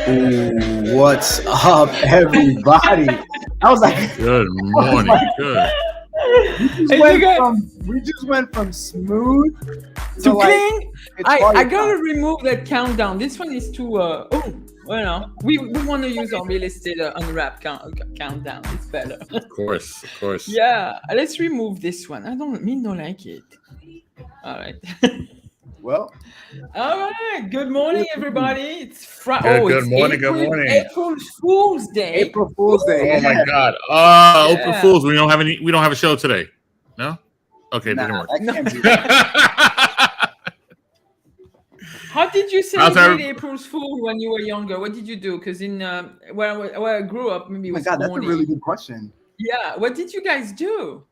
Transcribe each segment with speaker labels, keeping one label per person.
Speaker 1: Ooh, what's up, everybody? I was like,
Speaker 2: Good morning.
Speaker 1: like,
Speaker 2: Good.
Speaker 1: we just went from smooth
Speaker 3: to
Speaker 1: like,
Speaker 3: clean. I gotta remove that countdown. This one is too. We want to use our real estate unwrap countdown. It's better.
Speaker 2: Of course.
Speaker 3: Yeah, let's remove this one. I don't like it. All right.
Speaker 1: Well,
Speaker 3: all right. Good morning, everybody. It's Friday.
Speaker 2: Good morning.
Speaker 3: April Fool's Day.
Speaker 1: April Fool's Day.
Speaker 2: Oh my God. April Fools. We don't have a show today. No. Okay, it didn't work.
Speaker 1: That can't be right.
Speaker 3: How did you celebrate April's Fool when you were younger? What did you do? Because in where I grew up, maybe it was.
Speaker 1: Oh my God, that's a really good question.
Speaker 3: Yeah, what did you guys do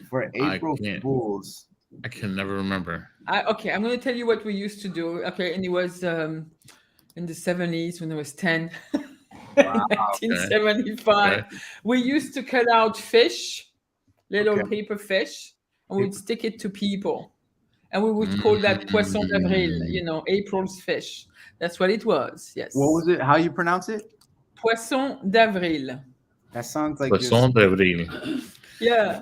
Speaker 1: for April Fools?
Speaker 2: I can never remember.
Speaker 3: Okay, I'm going to tell you what we used to do. Okay, and it was in the 70s when I was 10.
Speaker 1: Wow.
Speaker 3: 1975. Okay. We used to cut out fish, little paper fish, and we'd stick it to people. And we would call that Poisson d'Avril, April's fish. That's what it was, yes.
Speaker 1: What was it? How you pronounce it?
Speaker 3: Poisson d'Avril.
Speaker 1: That sounds like
Speaker 2: Poisson d'Avril.
Speaker 3: Yeah.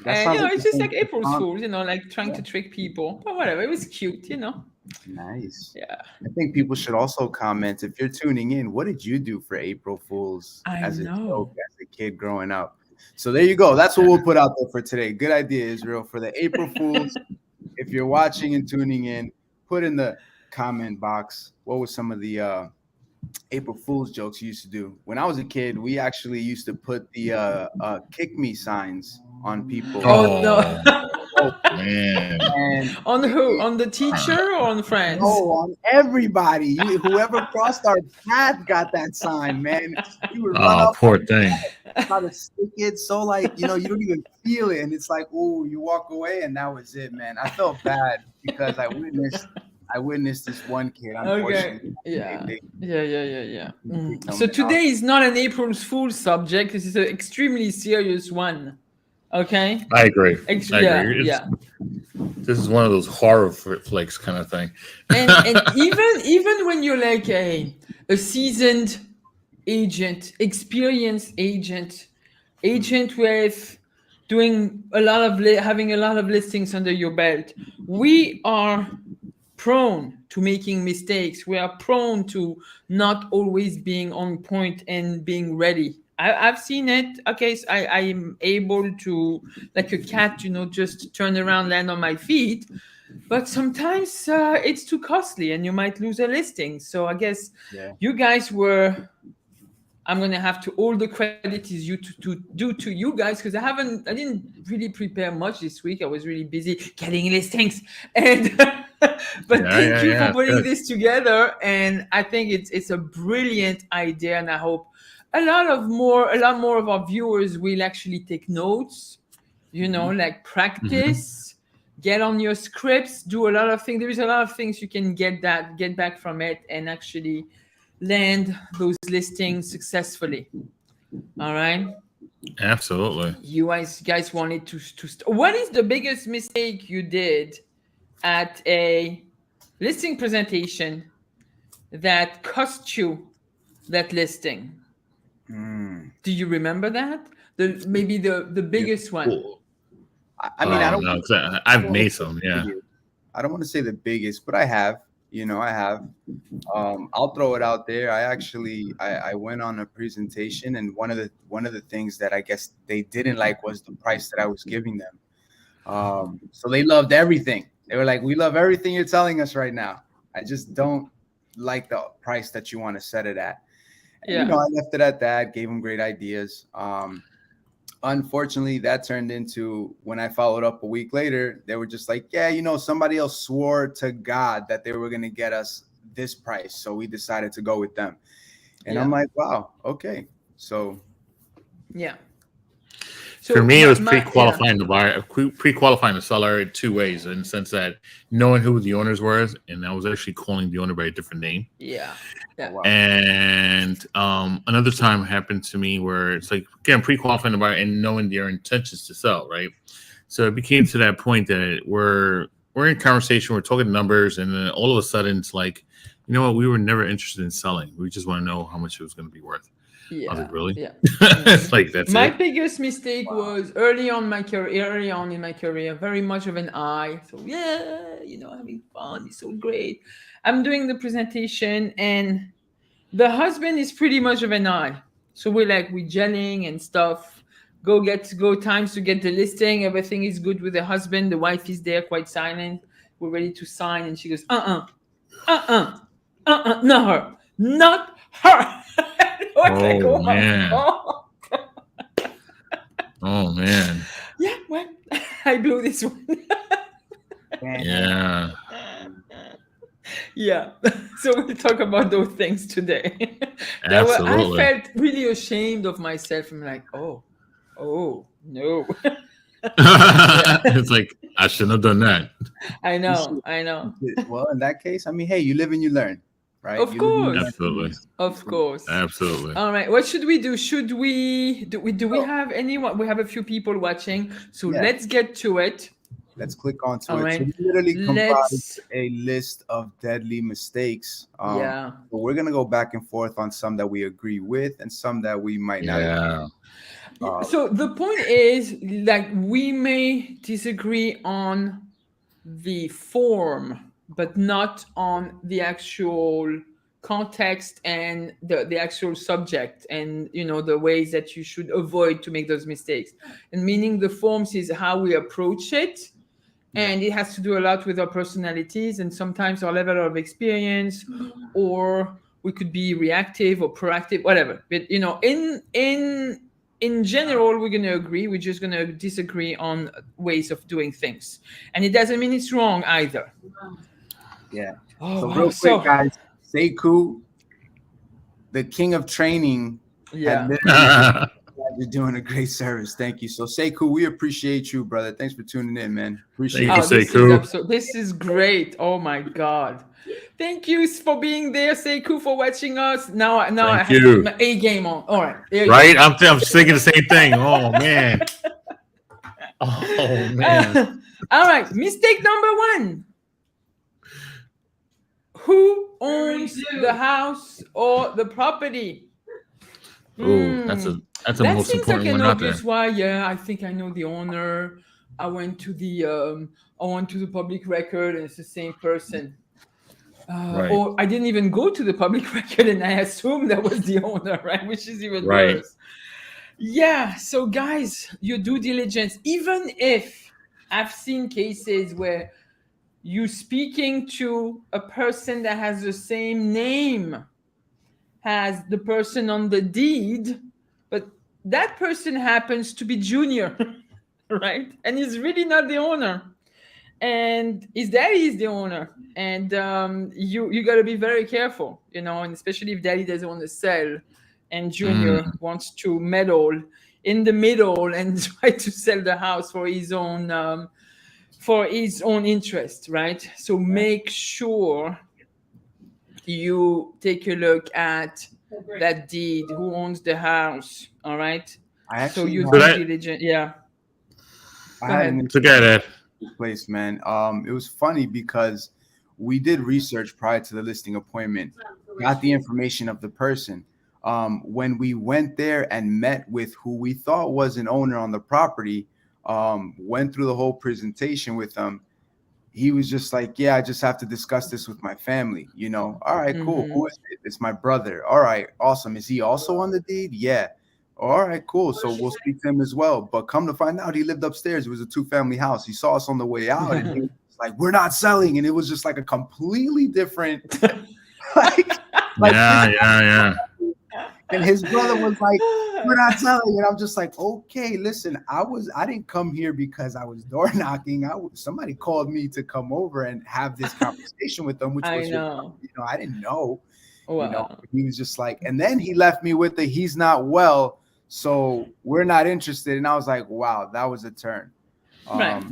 Speaker 3: And, it's just like April's Fool's, like trying to trick people. But whatever, it was cute,
Speaker 1: Nice.
Speaker 3: Yeah.
Speaker 1: I think people should also comment, if you're tuning in, what did you do for April Fools as a kid growing up? So there you go. That's what we'll put out there for today. Good idea, Israel, for the April Fools. If you're watching and tuning in, put in the comment box, what were some of the April Fool's jokes you used to do? When I was a kid, we actually used to put the kick me signs on people.
Speaker 3: Oh no.
Speaker 2: Oh, man.
Speaker 1: And
Speaker 3: on who? On the teacher or on friends?
Speaker 1: Oh, on everybody. Whoever crossed our path got that sign, man. You would run up
Speaker 2: poor thing.
Speaker 1: Try to stick it so you don't even feel it. And it's like, oh, you walk away and that was it, man. I felt bad because I witnessed this one kid, unfortunately.
Speaker 3: Okay. Yeah. So today is not an April Fool's subject. This is an extremely serious one. Okay.
Speaker 2: I agree.
Speaker 3: Yeah.
Speaker 2: This is one of those horror flicks kind of thing.
Speaker 3: and even when you're like a seasoned agent, experienced agent with doing having a lot of listings under your belt, we are prone to making mistakes. We are prone to not always being on point and being ready. I've seen it. Okay, so I'm able to, like a cat, just turn around, land on my feet. But sometimes it's too costly and you might lose a listing. So I guess you guys I'm going to have to, all the credit is due to you guys, because I didn't really prepare much this week. I was really busy getting listings. And but thank you for putting this together. And I think it's a brilliant idea. And I hope a lot more of our viewers will actually take notes, like practice, get on your scripts, do a lot of things. There is a lot of things you can get back from it and actually land those listings successfully. All right.
Speaker 2: Absolutely.
Speaker 3: You guys wanted to what is the biggest mistake you did at a listing presentation that cost you that listing? Do you remember that? Maybe the biggest one.
Speaker 1: I mean, I don't
Speaker 2: know. I've made some. Yeah.
Speaker 1: I don't want to say the biggest, but I have. I have. I'll throw it out there. I went on a presentation, and one of the things that I guess they didn't like was the price that I was giving them. So they loved everything. They were like, "We love everything you're telling us right now. I just don't like the price that you want to set it at." And, I left it at that. Gave them great ideas. unfortunately, that turned into, when I followed up a week later, they were just like, yeah, somebody else swore to God that they were going to get us this price. So we decided to go with them. And I'm like, wow, okay. So,
Speaker 3: yeah.
Speaker 2: For me, it was pre-qualifying the buyer, pre-qualifying the seller in two ways. In the sense that knowing who the owners were, and I was actually calling the owner by a different name.
Speaker 3: Yeah. Yeah.
Speaker 1: wow.
Speaker 2: And another time happened to me where it's like, again, pre-qualifying the buyer and knowing their intentions to sell, right? So it became to that point that we're in conversation, we're talking numbers, and then all of a sudden it's like, you know what, we were never interested in selling. We just want to know how much it was going to be worth.
Speaker 3: Yeah.
Speaker 2: I was like, really?
Speaker 3: Yeah.
Speaker 2: It's like, that's
Speaker 3: my
Speaker 2: it.
Speaker 3: biggest mistake was early on in my career, very much of an I. So yeah, having fun is so great. I'm doing the presentation, and the husband is pretty much of an I. So we gelling and stuff. Go times to get the listing. Everything is good with the husband. The wife is there, quite silent. We're ready to sign, and she goes, not her, not her.
Speaker 2: Oh man. Oh man.
Speaker 3: Yeah, well, I blew this one.
Speaker 2: Yeah.
Speaker 3: Yeah. So we'll talk about those things today.
Speaker 2: Absolutely.
Speaker 3: I felt really ashamed of myself. I'm like, oh no.
Speaker 2: It's like, I shouldn't have done that.
Speaker 3: I know.
Speaker 1: Well, in that case, I mean, hey, you live and you learn, right?
Speaker 3: Of course.
Speaker 2: Absolutely.
Speaker 3: Of course.
Speaker 2: Absolutely.
Speaker 3: All right. What should we do? Do we have anyone? We have a few people watching, so let's get to it.
Speaker 1: Let's click onto it.
Speaker 3: Right.
Speaker 1: So we literally comprised a list of deadly mistakes.
Speaker 3: Yeah.
Speaker 1: So we're gonna go back and forth on some that we agree with and some that we might not.
Speaker 2: Yeah.
Speaker 3: So the point is, like, we may disagree on the form, but not on the actual context and the actual subject, and the ways that you should avoid to make those mistakes. And meaning the forms is how we approach it, and it has to do a lot with our personalities and sometimes our level of experience, or we could be reactive or proactive, whatever. But in general, we're going to agree. We're just going to disagree on ways of doing things. And it doesn't mean it's wrong either.
Speaker 1: Yeah.
Speaker 3: Oh,
Speaker 1: so
Speaker 3: wow.
Speaker 1: real quick, guys, Sekou, the king of training.
Speaker 3: Yeah.
Speaker 1: You're doing a great service. Thank you. So Sekou, we appreciate you, brother. Thanks for tuning in, man. Appreciate
Speaker 2: you,
Speaker 3: Sekou. This is great. Oh my God. Thank you for being there, Sekou, for watching us. Now I have to put my A game on. All right.
Speaker 2: Right? I'm thinking the same thing. Oh man. Oh man.
Speaker 3: All right. Mistake number 1. Who owns the house or the property?
Speaker 2: Oh, that's a
Speaker 3: that
Speaker 2: most
Speaker 3: seems
Speaker 2: important
Speaker 3: like an
Speaker 2: one out
Speaker 3: obvious
Speaker 2: there.
Speaker 3: why. Yeah, I think I know the owner. I went to the public record, and it's the same person.
Speaker 2: Right.
Speaker 3: Or I didn't even go to the public record, and I assumed that was the owner, right? Which is even worse. Yeah. So guys, your due diligence. Even if I've seen cases where you speaking to a person that has the same name as the person on the deed, but that person happens to be junior, right? And he's really not the owner, and his daddy is the owner. And you got to be very careful, and especially if daddy doesn't want to sell and junior wants to meddle in the middle and try to sell the house for his own interest, right? So make sure you take a look at that deed, who owns the house. All right. So you due diligent. Yeah.
Speaker 1: Go ahead. Place, man. It was funny because we did research prior to the listing appointment, got the information of the person. When we went there and met with who we thought was an owner on the property, went through the whole presentation with him. He was just like, yeah, I just have to discuss this with my family. All right, cool. Who is it? It's my brother. All right, awesome. Is he also on the deed? Yeah. All right, cool. So we'll speak to him as well. But come to find out, he lived upstairs. It was a 2-family house. He saw us on the way out, and he was like, we're not selling. And it was just like a completely different, yeah. And his brother was like, "We're not selling." And I'm just like, "Okay, listen, I didn't come here because I was door knocking. Somebody called me to come over and have this conversation with them, which
Speaker 3: I
Speaker 1: was your brother.
Speaker 3: know.
Speaker 1: I didn't know,
Speaker 3: Wow.
Speaker 1: He was just like, and then he left me with the he's not well, so we're not interested. And I was like, wow, that was a turn.
Speaker 3: Right.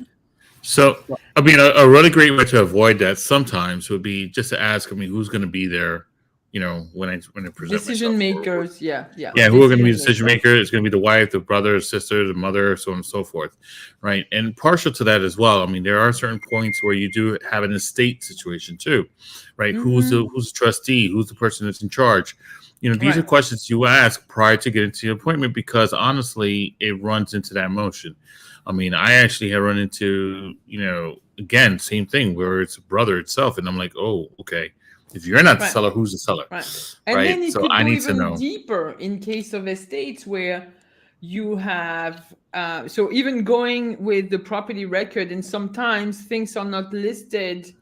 Speaker 2: So, I mean, a really great way to avoid that sometimes would be just to ask, I mean, who's going to be there, when I present
Speaker 3: Decision
Speaker 2: myself.
Speaker 3: makers. Yeah. Yeah.
Speaker 2: Yeah, who are going to be the
Speaker 3: Decision
Speaker 2: decision
Speaker 3: makers.
Speaker 2: maker? It's going to be the wife, the brother, sister, the mother, so on and so forth, right? And partial to that as well. I mean, there are certain points where you do have an estate situation too, right? Who's the trustee? Who's the person that's in charge? These are
Speaker 3: Right.
Speaker 2: questions you ask prior to getting to your appointment because honestly, it runs into that motion. I mean, I actually have run into, again, same thing where it's a brother itself, and I'm like, oh, okay. If you're not the
Speaker 3: Right.
Speaker 2: seller, who's the seller?
Speaker 3: Right. And then
Speaker 2: Right.
Speaker 3: it
Speaker 2: So
Speaker 3: could
Speaker 2: I
Speaker 3: go
Speaker 2: need to
Speaker 3: even
Speaker 2: know.
Speaker 3: deeper in case of estates where you have, so even going with the property record, and sometimes things are not listed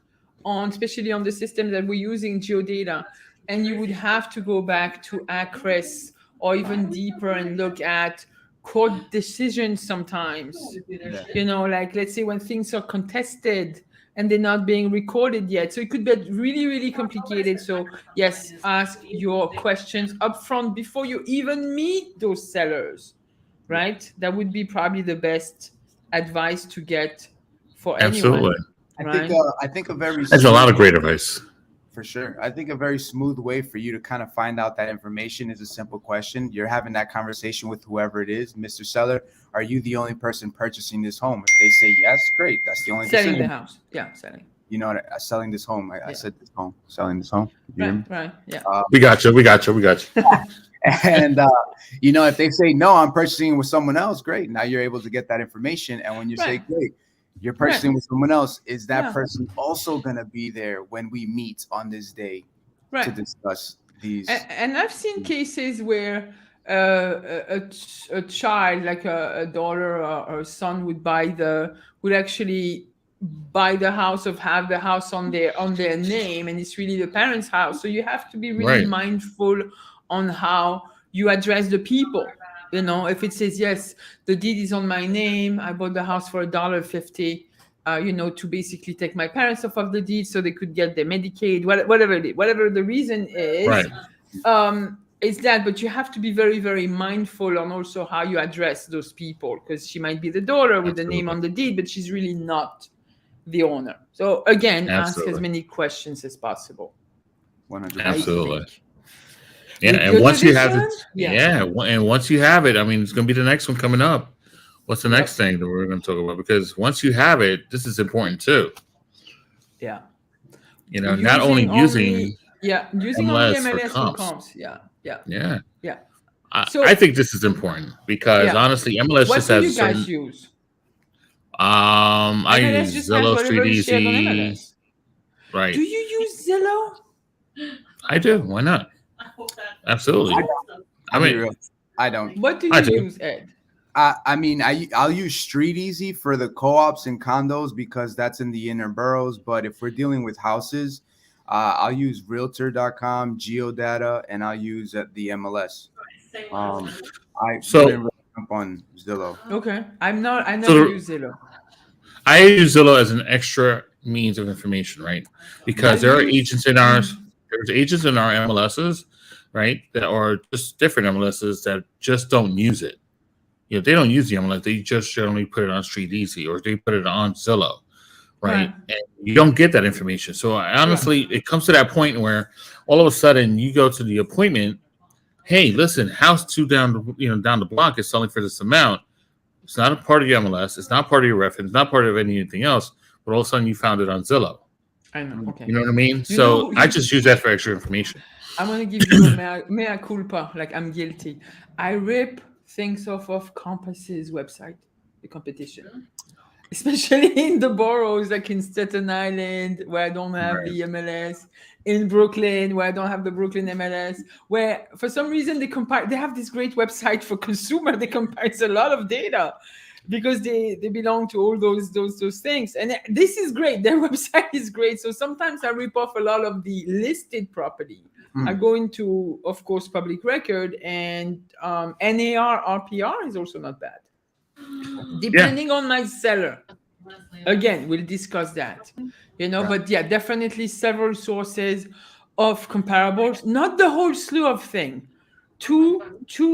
Speaker 3: on, especially on the system that we're using, geodata, and you would have to go back to ACRES or even deeper and look at court decisions sometimes.
Speaker 1: Yeah.
Speaker 3: Like let's say when things are contested and they're not being recorded yet. So it could be really, really complicated. So yes, ask your questions upfront before you even meet those sellers, right? That would be probably the best advice to get for anyone,
Speaker 2: Absolutely.
Speaker 3: right?
Speaker 1: I think a very
Speaker 2: That's a lot
Speaker 1: smooth,
Speaker 2: of great advice.
Speaker 1: for sure. I think a very smooth way for you to kind of find out that information is a simple question. You're having that conversation with whoever it is, Mr. Seller. Are you the only person purchasing this home? If they say yes, great. That's the only
Speaker 3: Selling the
Speaker 1: decision.
Speaker 3: house. Yeah, selling.
Speaker 1: Selling this home. I
Speaker 3: Yeah.
Speaker 1: said this home, selling this home. You hear me?
Speaker 3: Right. Yeah.
Speaker 2: We got you. We got you. We got you.
Speaker 1: And if they say no, I'm purchasing with someone else, great. Now you're able to get that information. And when you say
Speaker 3: Right.
Speaker 1: great, you're purchasing with someone else, is that
Speaker 3: Yeah.
Speaker 1: person also gonna be there when we meet on this day to
Speaker 3: Right.
Speaker 1: discuss these?
Speaker 3: And I've seen cases where a child, like a daughter or a son, would actually buy the house, or have the house on their name, and it's really the parents' house. So you have to be really
Speaker 2: Right.
Speaker 3: mindful on how you address the people. If it says yes, the deed is on my name, I bought the house for $1.50. To basically take my parents off of the deed so they could get their Medicaid, whatever it is, whatever the reason
Speaker 2: Right.
Speaker 3: is, is that. But you have to be very, very mindful on also how you address those people, because she might be the daughter with the name
Speaker 2: Absolutely.
Speaker 3: on the deed, but she's really not the owner. So again, ask as
Speaker 2: Absolutely.
Speaker 3: many questions as possible.
Speaker 1: 100%.
Speaker 2: Absolutely.
Speaker 3: I think.
Speaker 2: Yeah.
Speaker 3: With
Speaker 2: And
Speaker 3: your
Speaker 2: once you have it,
Speaker 3: division,
Speaker 2: and once you have it, I mean, it's going to be the next one coming up. What's the
Speaker 3: Yep.
Speaker 2: next thing that we're going to talk about? Because once you have it, this is important too.
Speaker 3: Yeah.
Speaker 2: Not only using
Speaker 3: using only
Speaker 2: MLS for
Speaker 3: MLS for
Speaker 2: comps.
Speaker 3: comps. Yeah.
Speaker 2: Yeah.
Speaker 3: So
Speaker 2: I think this is important because
Speaker 3: Yeah.
Speaker 2: honestly, MLS
Speaker 3: what
Speaker 2: just
Speaker 3: do
Speaker 2: has
Speaker 3: you
Speaker 2: a certain.
Speaker 3: guys use?
Speaker 2: I
Speaker 3: MLS
Speaker 2: use
Speaker 3: just has
Speaker 2: Zillow,
Speaker 3: whatever
Speaker 2: Street
Speaker 3: is shared on
Speaker 2: Easy.
Speaker 3: MLS.
Speaker 2: Right.
Speaker 3: Do you use Zillow?
Speaker 2: I do. Why not? Absolutely. I
Speaker 1: I'll be
Speaker 2: mean,
Speaker 1: real. I don't.
Speaker 3: What do
Speaker 2: I
Speaker 3: you
Speaker 2: do.
Speaker 3: use, Ed?
Speaker 1: I'll use Street Easy for the co-ops and condos because that's in the inner boroughs. But if we're dealing with houses, I'll use Realtor.com, Geodata, and I'll use the MLS. I
Speaker 2: So-
Speaker 1: wouldn't really jump on Zillow.
Speaker 3: Okay. I never
Speaker 2: So-
Speaker 3: use Zillow.
Speaker 2: I use Zillow as an extra means of information, right? Because
Speaker 3: I
Speaker 2: there are
Speaker 3: use-
Speaker 2: agents in there's agents in our MLSs, right? That are just different MLSs that just don't use it. They don't use the MLS. They just generally put it on Street Easy or they put it on Zillow, right?
Speaker 3: Right.
Speaker 2: And you don't get that information. So honestly, it comes to that point where all of a sudden you go to the appointment. Hey, listen, house 2 down the block is selling for this amount. It's not a part of your MLS. It's not part of your reference. Not part of anything else. But all of a sudden you found it on Zillow.
Speaker 3: I know. Okay.
Speaker 2: You know what I mean?
Speaker 3: know-
Speaker 2: I just use that for extra information.
Speaker 3: I'm gonna give you a mea culpa. Like, I'm guilty. I rip things off of Compass's website, the competition, especially in the boroughs, like in Staten Island, where I don't have
Speaker 2: Right.
Speaker 3: the MLS, in Brooklyn, where I don't have the Brooklyn MLS, where for some reason they have this great website for consumer. They compare a lot of data because they belong to all those things. And this is great. Their website is great. So sometimes I rip off a lot of the listed property I go into, of course, public record, and NAR RPR is also not bad,
Speaker 2: Yeah.
Speaker 3: depending on my seller. Again, we'll discuss that,
Speaker 1: Right.
Speaker 3: but yeah, definitely several sources of comparables, not the whole slew of thing. Two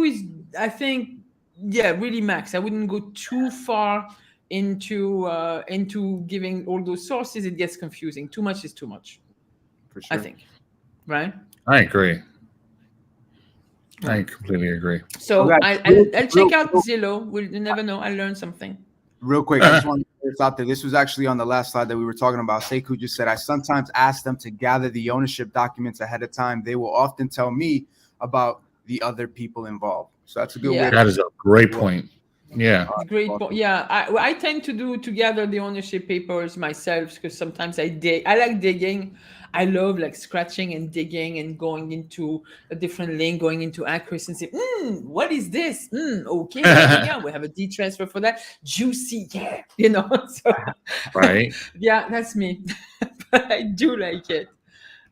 Speaker 3: is, I think, yeah, really max. I wouldn't go too far into giving all those sources. It gets confusing. Too much is too much,
Speaker 1: For
Speaker 3: I
Speaker 1: sure.
Speaker 3: think. Right?
Speaker 2: I agree. I completely agree.
Speaker 3: So
Speaker 1: Okay.
Speaker 3: I'll check out Zillow. You never know. I'll learn something.
Speaker 1: Real quick, I just want to put this out there. This was actually on the last slide that we were talking about. Sekou just said, I sometimes ask them to gather the ownership documents ahead of time. They will often tell me about the other people involved. So that's a good way.
Speaker 3: Yeah.
Speaker 2: That is a great point. Yeah.
Speaker 3: Great point. Yeah, I tend to gather the ownership papers myself, because sometimes I dig. I like digging. I love like scratching and digging and going into a different link, going into accuracy and say, what is this? Okay, yeah, we have a D transfer for that. Juicy, yeah, So,
Speaker 2: Right.
Speaker 3: yeah, that's me. But I do like it.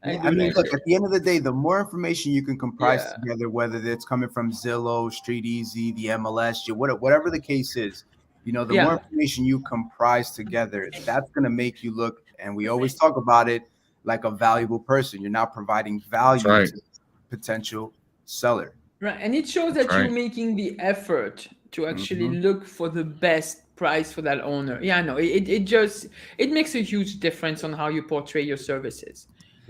Speaker 1: I mean, look, at the end of the day, the more information you can comprise
Speaker 3: Yeah.
Speaker 1: together, whether it's coming from Zillow, Street Easy, the MLS, whatever the case is, the more information you comprise together, that's going to make you look, and we always talk about it, like a valuable person. You're not providing value
Speaker 2: right.
Speaker 1: to the potential seller.
Speaker 3: Right. And it shows that you're making the effort to actually look for the best price for that owner. Yeah, no, it makes a huge difference on how you portray your services.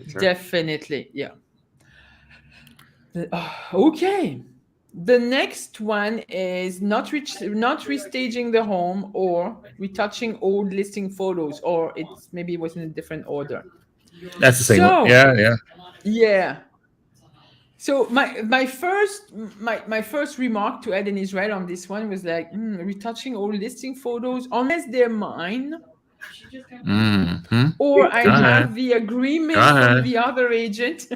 Speaker 3: Sure. Definitely. Yeah. Okay. The next one is not restaging the home or retouching old listing photos, or maybe it was in a different order.
Speaker 2: That's the same one. Yeah.
Speaker 3: Yeah. So my first remark to add in Israel on this one was like, retouching old listing photos, unless they're mine, or I have the agreement from the other agent.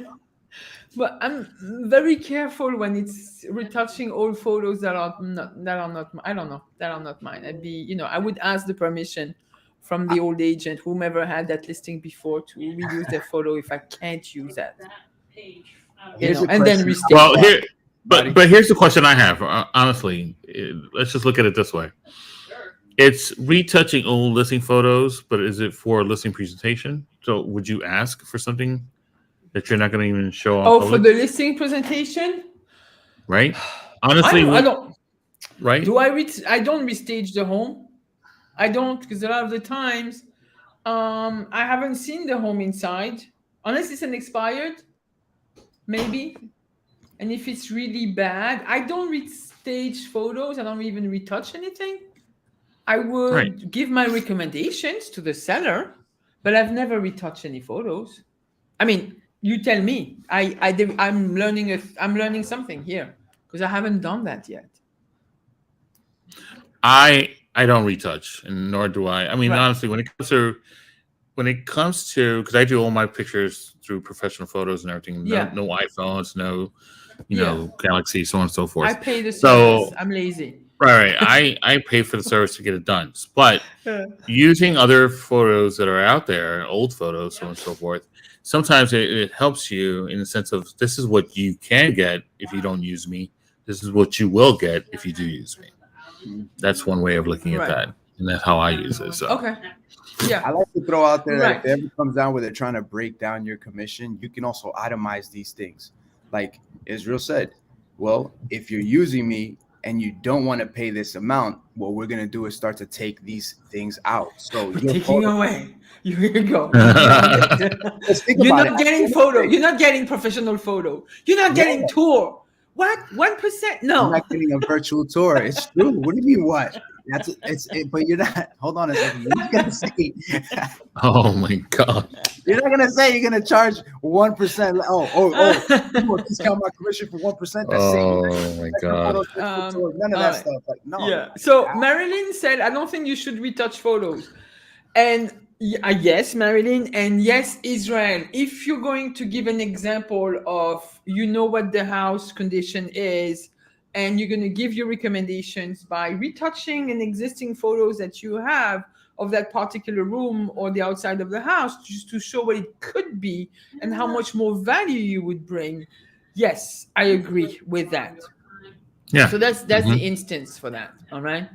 Speaker 3: But I'm very careful when it's retouching old photos that are not I don't know, that are not mine. I'd be, I would ask the permission from the old agent, whomever had that listing before, to reuse their photo if I can't use that. And then restate.
Speaker 2: Well, but here's the question I have. Honestly, let's just look at it this way. It's retouching old listing photos, but is it for a listing presentation? So would you ask for something that you're not going to even show off?
Speaker 3: Oh, for the listing presentation?
Speaker 2: Right? Honestly,
Speaker 3: I don't.
Speaker 2: Right?
Speaker 3: I don't restage the home. I don't, because a lot of the times, I haven't seen the home inside, unless it's an expired, maybe. And if it's really bad, I don't restage photos. I don't even retouch anything. I would give my recommendations to the seller, but I've never retouched any photos. I mean, you tell me. I'm learning something here, because I haven't done that yet.
Speaker 2: I don't retouch, and nor do I. I mean, honestly, when it comes to, because I do all my pictures through professional photos and everything. No iPhones, no, Galaxy, so on and so forth.
Speaker 3: I pay the service. So I'm lazy.
Speaker 2: Right. I pay for the service to get it done. But using other photos that are out there, old photos, so on and so forth, sometimes it helps you in the sense of, this is what you can get if you don't use me. This is what you will get if you do use me. That's one way of looking at that. And that's how I use it. So.
Speaker 3: Okay. Yeah.
Speaker 1: I like to throw out there that if it ever comes down where they're trying to break down your commission, you can also itemize these things. Like Israel said, well, if you're using me and you don't want to pay this amount, what we're going to do is start to take these things out. So
Speaker 3: you're taking away. Here you go. You're not getting photo. You're not getting professional photo. You're not getting tour. What? 1%? No.
Speaker 1: I'm not getting a virtual tour. It's true. What do you mean what? But you're not. Hold on a second. You're not gonna say.
Speaker 2: Oh my God.
Speaker 1: You're not gonna say you're gonna charge 1%. Oh! Discount my commission for 1%.
Speaker 2: Oh my God.
Speaker 1: None of that stuff. Like no.
Speaker 3: Yeah. So Marilyn said, I don't think you should retouch photos. And yes, Marilyn, and yes, Israel. If you're going to give an example of, what the house condition is, and you're going to give your recommendations by retouching an existing photos that you have, of that particular room or the outside of the house, just to show what it could be and how much more value you would bring. Yes, I agree with that.
Speaker 2: Yeah.
Speaker 3: So that's the instance for that. All right.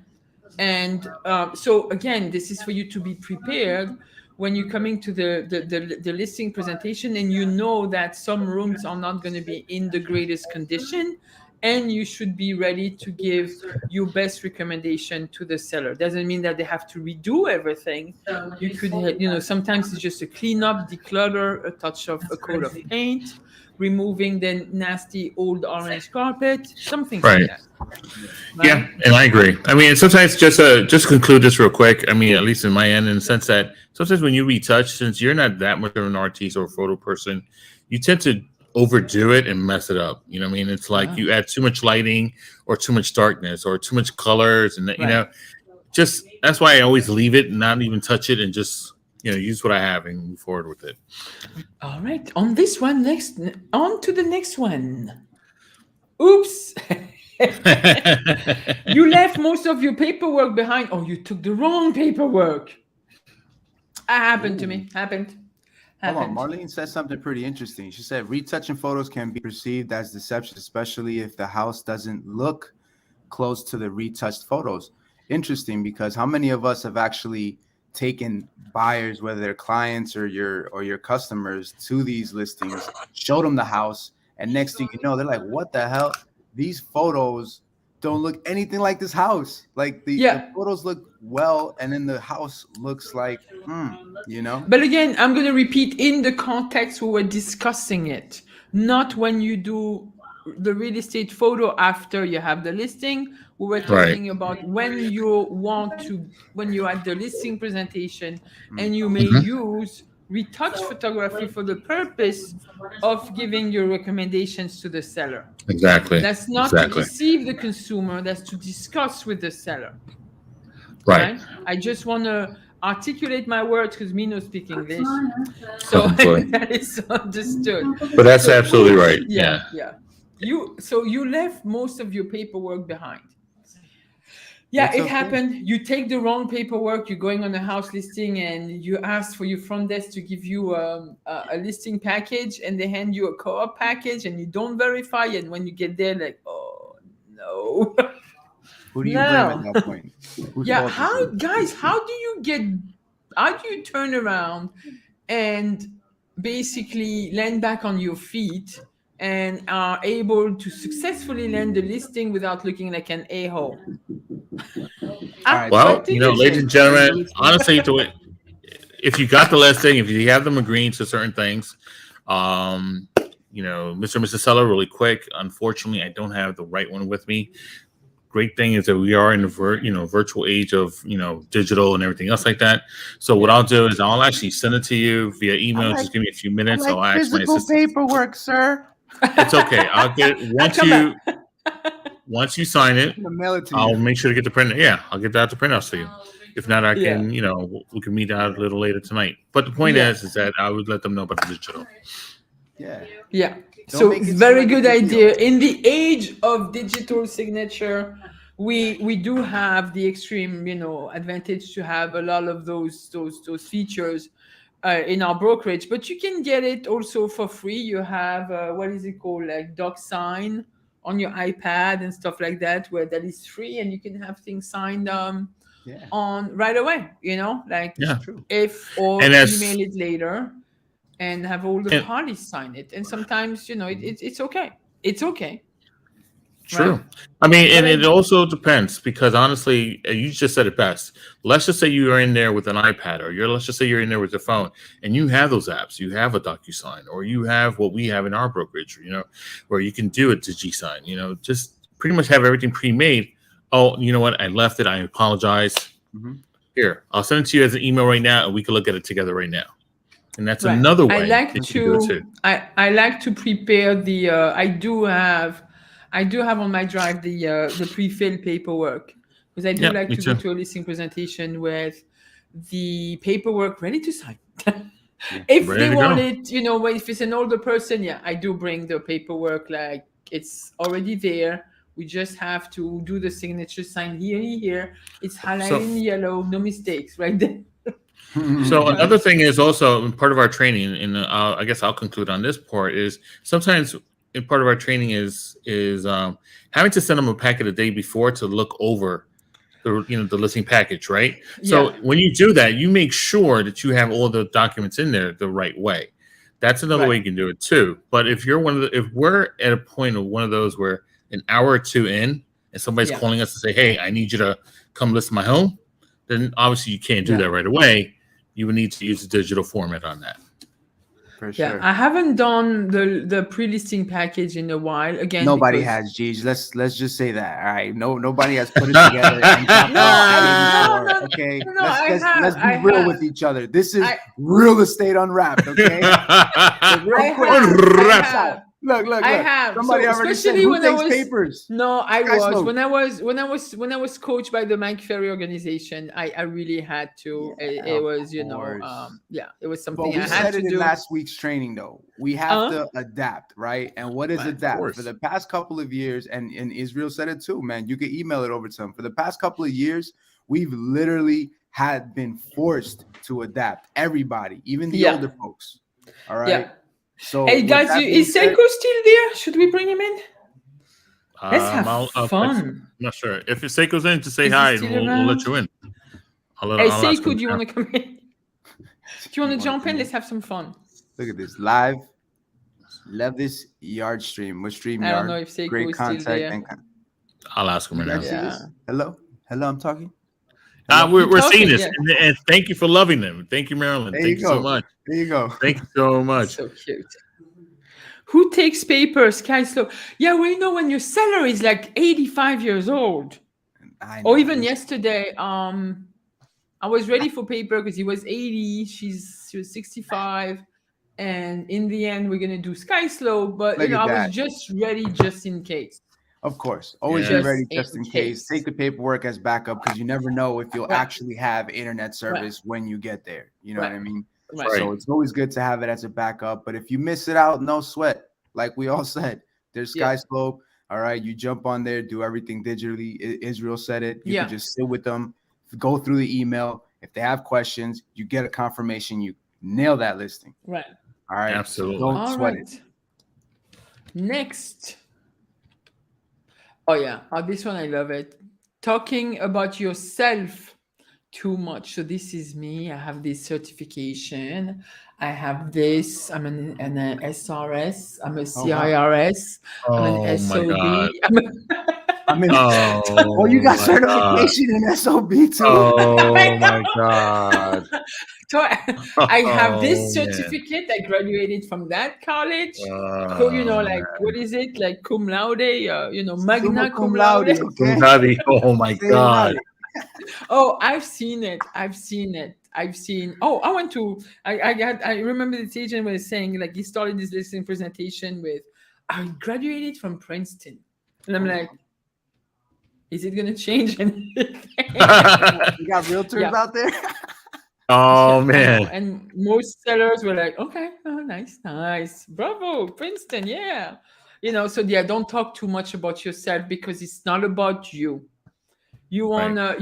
Speaker 3: And so again, this is for you to be prepared when you're coming to the listing presentation, and you know that some rooms are not going to be in the greatest condition, and you should be ready to give your best recommendation to the seller. Doesn't mean that they have to redo everything. You could, sometimes it's just a cleanup, declutter, a touch of a coat of paint, removing the nasty old orange carpet, some things like
Speaker 2: Right.
Speaker 3: that.
Speaker 2: Yeah,
Speaker 3: Right?
Speaker 2: and I agree. I mean, sometimes just conclude this real quick. I mean, at least in my end, in the sense that sometimes when you retouch, since you're not that much of an artist or a photo person, you tend to overdo it and mess it up. You know what I mean? It's like you add too much lighting or too much darkness or too much colors, and just that's why I always leave it and not even touch it and just use what I have and move forward with it.
Speaker 3: All right. On this one, on to the next one. Oops. You left most of your paperwork behind. Oh, you took the wrong paperwork. Happened to me. Happened.
Speaker 1: Hold on. Marlene said something pretty interesting. She said retouching photos can be perceived as deception, especially if the house doesn't look close to the retouched photos. Interesting, because how many of us have actually taken buyers, whether they're clients or your customers, to these listings, showed them the house, and next thing you know, they're like, what the hell? These photos don't look anything like this house. Like the photos look well, and then the house looks like,
Speaker 3: But again, I'm going to repeat, in the context we were discussing it, not when you do the real estate photo after you have the listing. We were talking about when you're at the listing presentation, and you may use retouch photography for the purpose of giving your recommendations to the seller.
Speaker 2: Exactly.
Speaker 3: That's not to deceive the consumer. That's to discuss with the seller.
Speaker 2: Right.
Speaker 3: I just want to articulate my words because me no speak English, so that is understood.
Speaker 2: But that's absolutely right.
Speaker 3: Yeah. You left most of your paperwork behind. Yeah, it happened. You take the wrong paperwork. You're going on a house listing, and you ask for your front desk to give you a listing package, and they hand you a co-op package, and you don't verify. And when you get there, like, oh no.
Speaker 1: Who do you blame at that point?
Speaker 3: How do you turn around and basically land back on your feet and are able to successfully land the listing without looking like an a-hole?
Speaker 2: Well, ladies and gentlemen, honestly, if you got the listing, if you have them agreeing to certain things, Mr. and Mrs. Seller, really quick. Unfortunately, I don't have the right one with me. Great thing is that we are in the virtual age of digital and everything else like that. So what I'll do is I'll actually send it to you via email. Just give me a few minutes.
Speaker 1: I'll ask my assistant. Paperwork, sir.
Speaker 2: It's okay. I'll get it once you sign it. I'll make sure to get the printer. Yeah, I'll get that to print out to you. If not, I can we can meet out a little later tonight. But the point is that I would let them know about the digital.
Speaker 3: Yeah. So it's very good idea. In the age of digital signature, we do have the extreme, advantage to have a lot of those features in our brokerage. But you can get it also for free. You have what is it called, like DocSign on your iPad and stuff like that, where that is free, and you can have things signed on right away. Or email it later. And have all the parties sign it, and sometimes it's okay. It's okay.
Speaker 2: True. Right? I mean, and it also depends, because honestly, you just said it best. Let's just say you are in there with an iPad, or let's just say you're in there with your phone, and you have those apps. You have a DocuSign, or you have what we have in our brokerage, where you can do a DigiSign. Just pretty much have everything pre-made. Oh, you know what? I left it. I apologize. Here, I'll send it to you as an email right now, and we can look at it together right now. And that's another way.
Speaker 3: I like to prepare the. I do have on my drive the pre-filled paperwork, because I do like to go to a listing presentation with the paperwork ready to sign. If they want it, if it's an older person, I do bring the paperwork like it's already there, We just have to do the signature sign here. It's highlighted
Speaker 2: So,
Speaker 3: in yellow, no mistakes, right there.
Speaker 2: so another thing is also part of our training, and I guess I'll conclude on this part is sometimes in part of our training is having to send them a packet a day before to look over the listing package, right? So
Speaker 3: Yeah,
Speaker 2: when you do that, you make sure that you have all the documents in there the right way. That's another way
Speaker 3: right.
Speaker 2: you can do it too. But if we're at a point of one of those where an hour or two in and somebody's
Speaker 3: Yeah,
Speaker 2: calling us to say, hey, I need you to come list my home, then obviously you can't do
Speaker 3: yeah.
Speaker 2: that right away. You would need to use a digital format on that.
Speaker 1: For
Speaker 3: Yeah,
Speaker 1: sure.
Speaker 3: I haven't done the pre-listing package in a while again
Speaker 1: Nobody
Speaker 3: because
Speaker 1: has, G's. Let's just say that. All right. No, nobody has put it together and dropped
Speaker 3: no,
Speaker 1: off
Speaker 3: I
Speaker 1: any
Speaker 3: no
Speaker 1: before.
Speaker 3: no
Speaker 1: Okay.
Speaker 3: no I
Speaker 1: Let's
Speaker 3: have
Speaker 1: be
Speaker 3: I
Speaker 1: real
Speaker 3: have
Speaker 1: with each other. This is
Speaker 3: I
Speaker 1: real estate unwrapped. Okay. So
Speaker 3: I
Speaker 1: real quick,
Speaker 3: have I
Speaker 1: check this out.
Speaker 3: have
Speaker 1: Look.
Speaker 3: I have.
Speaker 1: Somebody
Speaker 3: So
Speaker 1: already said,
Speaker 3: especially
Speaker 1: who
Speaker 3: when I
Speaker 1: takes
Speaker 3: was
Speaker 1: papers?
Speaker 3: no, I
Speaker 1: Sky
Speaker 3: was
Speaker 1: Slope.
Speaker 3: when I was coached by the Mike Ferry organization, I really had to.
Speaker 1: Yeah,
Speaker 3: It
Speaker 1: of
Speaker 3: was,
Speaker 1: course.
Speaker 3: yeah, it was
Speaker 1: But
Speaker 3: something
Speaker 1: we
Speaker 3: I had
Speaker 1: said
Speaker 3: to
Speaker 1: it in
Speaker 3: do.
Speaker 1: last week's training, though. We have to adapt, right? And what is
Speaker 3: Right.
Speaker 2: Of
Speaker 1: adapt? For
Speaker 2: course.
Speaker 1: the past couple of years, and Israel said it too, man. You can email it over to them. For the past couple of years, we've literally had been forced to adapt. Everybody, even the
Speaker 3: Yeah,
Speaker 1: older folks. All right.
Speaker 3: yeah.
Speaker 1: So
Speaker 3: Hey
Speaker 1: with
Speaker 3: guys,
Speaker 1: that being
Speaker 3: is
Speaker 1: said,
Speaker 3: Seiko still there? Should we bring him in? Let's have
Speaker 2: I'll text.
Speaker 3: fun.
Speaker 2: I'm not sure if Seiko's in to say
Speaker 3: Is he
Speaker 2: hi, and
Speaker 3: still
Speaker 2: we'll let
Speaker 3: around?
Speaker 2: you in.
Speaker 3: Hey
Speaker 2: I'll ask
Speaker 3: Seiko,
Speaker 2: him
Speaker 3: do you
Speaker 2: now.
Speaker 3: want to come in? Do you want
Speaker 1: you
Speaker 3: to
Speaker 1: want to
Speaker 3: jump
Speaker 1: come
Speaker 3: in?
Speaker 1: in?
Speaker 3: Let's have some fun.
Speaker 1: Look at this live. Love this yard stream with
Speaker 3: I don't know
Speaker 1: StreamYard.
Speaker 3: if Seiko
Speaker 1: Great
Speaker 3: is still
Speaker 1: contact
Speaker 3: there.
Speaker 1: and
Speaker 2: I'll ask him
Speaker 1: you
Speaker 2: right now.
Speaker 1: guys see
Speaker 3: Yeah.
Speaker 1: this? Hello, I'm talking. Hello.
Speaker 2: We're seeing
Speaker 3: Talking,
Speaker 2: this,
Speaker 3: yeah.
Speaker 2: and thank you for loving them. Thank you, Marilyn.
Speaker 1: There
Speaker 2: Thank
Speaker 1: you
Speaker 2: you so
Speaker 1: go.
Speaker 2: much.
Speaker 1: There you go.
Speaker 2: Thank you so much.
Speaker 3: So cute. Who takes paper? Sky Slow. Yeah, we know when your seller is like 85 years old.
Speaker 1: I
Speaker 3: Or
Speaker 1: know.
Speaker 3: even yesterday, I was ready for paper because he was 80, she was 65. And in the end, we're gonna do Sky Slow, but
Speaker 1: Look at
Speaker 3: I was
Speaker 1: that.
Speaker 3: just ready just in case.
Speaker 1: Of course, always be
Speaker 2: Yeah.
Speaker 1: ready
Speaker 3: Just in
Speaker 1: just in case.
Speaker 3: case.
Speaker 1: Take the paperwork as backup because you never know if you'll
Speaker 3: Right.
Speaker 1: actually have internet
Speaker 3: Right.
Speaker 1: service when you get there. You know what I
Speaker 3: Right.
Speaker 1: mean?
Speaker 3: Right.
Speaker 1: So it's always good to have it as a backup. But if you miss it out, no sweat. Like we all said, there's Sky
Speaker 3: Yeah.
Speaker 1: Slope. All right, you jump on there, do everything digitally. Israel said it. You
Speaker 3: Yeah.
Speaker 1: could just sit with them, go through the email. If they have questions, you get a confirmation. You nail that listing.
Speaker 3: Right.
Speaker 1: All right,
Speaker 2: Absolutely.
Speaker 1: so don't
Speaker 3: All
Speaker 1: sweat it.
Speaker 3: right. Next. Oh yeah. Oh, this one I love it. Talking about yourself too much. So this is me. I have this certification. I have this. I'm an SRS. I'm a CIRS. I'm an
Speaker 2: Oh my
Speaker 3: SOB.
Speaker 2: God.
Speaker 1: I mean,
Speaker 2: Oh
Speaker 1: you got
Speaker 2: my God.
Speaker 1: certification in SOB too.
Speaker 2: Oh my God.
Speaker 3: So I have this
Speaker 2: Oh man.
Speaker 3: certificate. I graduated from that college.
Speaker 2: Oh,
Speaker 3: Like what is it? Like cum laude?
Speaker 1: Summa
Speaker 3: Magna
Speaker 1: cum
Speaker 3: cum laude.
Speaker 1: laude, okay?
Speaker 2: Daddy, oh my
Speaker 1: Say
Speaker 2: God.
Speaker 1: right.
Speaker 3: Oh, I've seen it. I've seen. Oh, I went to. I remember this agent was saying like he started this listing presentation with, I graduated from Princeton, and I'm like, is it gonna change anything?
Speaker 1: You got realtors
Speaker 3: Yeah.
Speaker 1: out there?
Speaker 2: Oh
Speaker 3: Yeah, I know.
Speaker 2: man.
Speaker 3: And most sellers were like, okay, oh, nice, bravo, Princeton, yeah. So yeah, don't talk too much about yourself because it's not about you. You wanna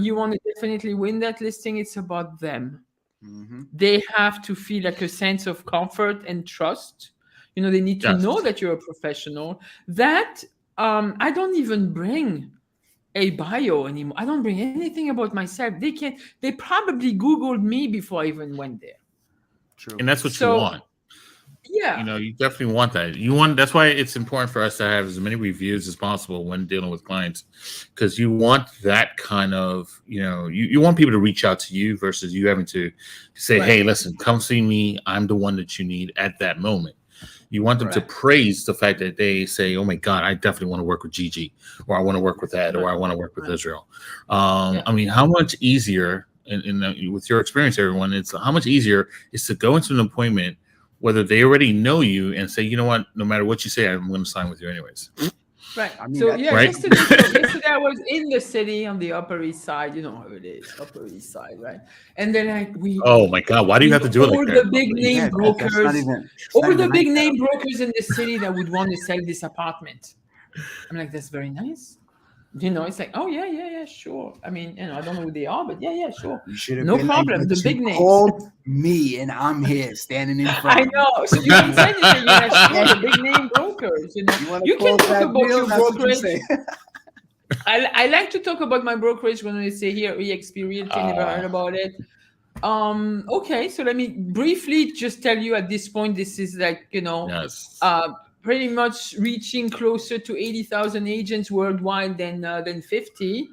Speaker 3: definitely win that listing. It's about them.
Speaker 1: Mhm.
Speaker 3: They have to feel like a sense of comfort and trust. They need to
Speaker 2: Yes.
Speaker 3: know that you're a professional. That I don't even bring a bio anymore. I don't bring anything about myself. They probably Googled me before I even went there.
Speaker 1: True.
Speaker 2: And that's what you
Speaker 3: So
Speaker 2: want.
Speaker 3: yeah,
Speaker 2: You definitely want that. That's why it's important for us to have as many reviews as possible when dealing with clients, because you want that kind of, you want people to reach out to you versus you having to say,
Speaker 3: Right.
Speaker 2: hey, listen, come see me. I'm the one that you need at that moment. You want them to
Speaker 3: Right.
Speaker 2: praise the fact that they say, oh my God, I definitely want to work with Gigi, or I want to work with Ed, or I want to work with
Speaker 3: Right.
Speaker 2: Israel.
Speaker 3: Yeah.
Speaker 2: I mean, how much easier, with your experience, everyone, it's how much easier is to go into an appointment whether they already know you and say, you know what, no matter what you say, I'm going to sign with you anyways.
Speaker 3: Right.
Speaker 1: I mean,
Speaker 3: So
Speaker 1: that's
Speaker 3: yeah,
Speaker 2: right.
Speaker 3: yesterday I was in the city on the Upper East Side. You know how it is, Upper East Side, right? And then like
Speaker 2: Oh my God, why do you have to do it
Speaker 3: all
Speaker 2: like
Speaker 3: the
Speaker 2: that?
Speaker 3: big name
Speaker 1: Yeah,
Speaker 3: brokers,
Speaker 1: that's not
Speaker 3: all
Speaker 1: even
Speaker 3: the big
Speaker 1: like that.
Speaker 3: name brokers in the city that would want to sell this apartment. I'm like, that's very nice. It's like, oh yeah, sure. I mean, I don't know who they are, but yeah, sure.
Speaker 1: You should have
Speaker 3: No
Speaker 1: been like,
Speaker 3: problem. The
Speaker 1: but you
Speaker 3: big names.
Speaker 1: called me and I'm here standing in front
Speaker 3: I
Speaker 1: of you.
Speaker 3: know. So you keep saying this, and yeah, sure, the big name brokers.
Speaker 1: You want to
Speaker 3: You can
Speaker 1: close
Speaker 3: talk
Speaker 1: that
Speaker 3: about
Speaker 1: deal?
Speaker 3: your
Speaker 1: That's what you
Speaker 3: brokerage.
Speaker 1: say.
Speaker 3: I like to talk about my brokerage when I say here, EXP Realty, never heard about it. Okay, so let me briefly just tell you at this point, this is like,
Speaker 2: Yes.
Speaker 3: pretty much reaching closer to 80,000 agents worldwide than 50.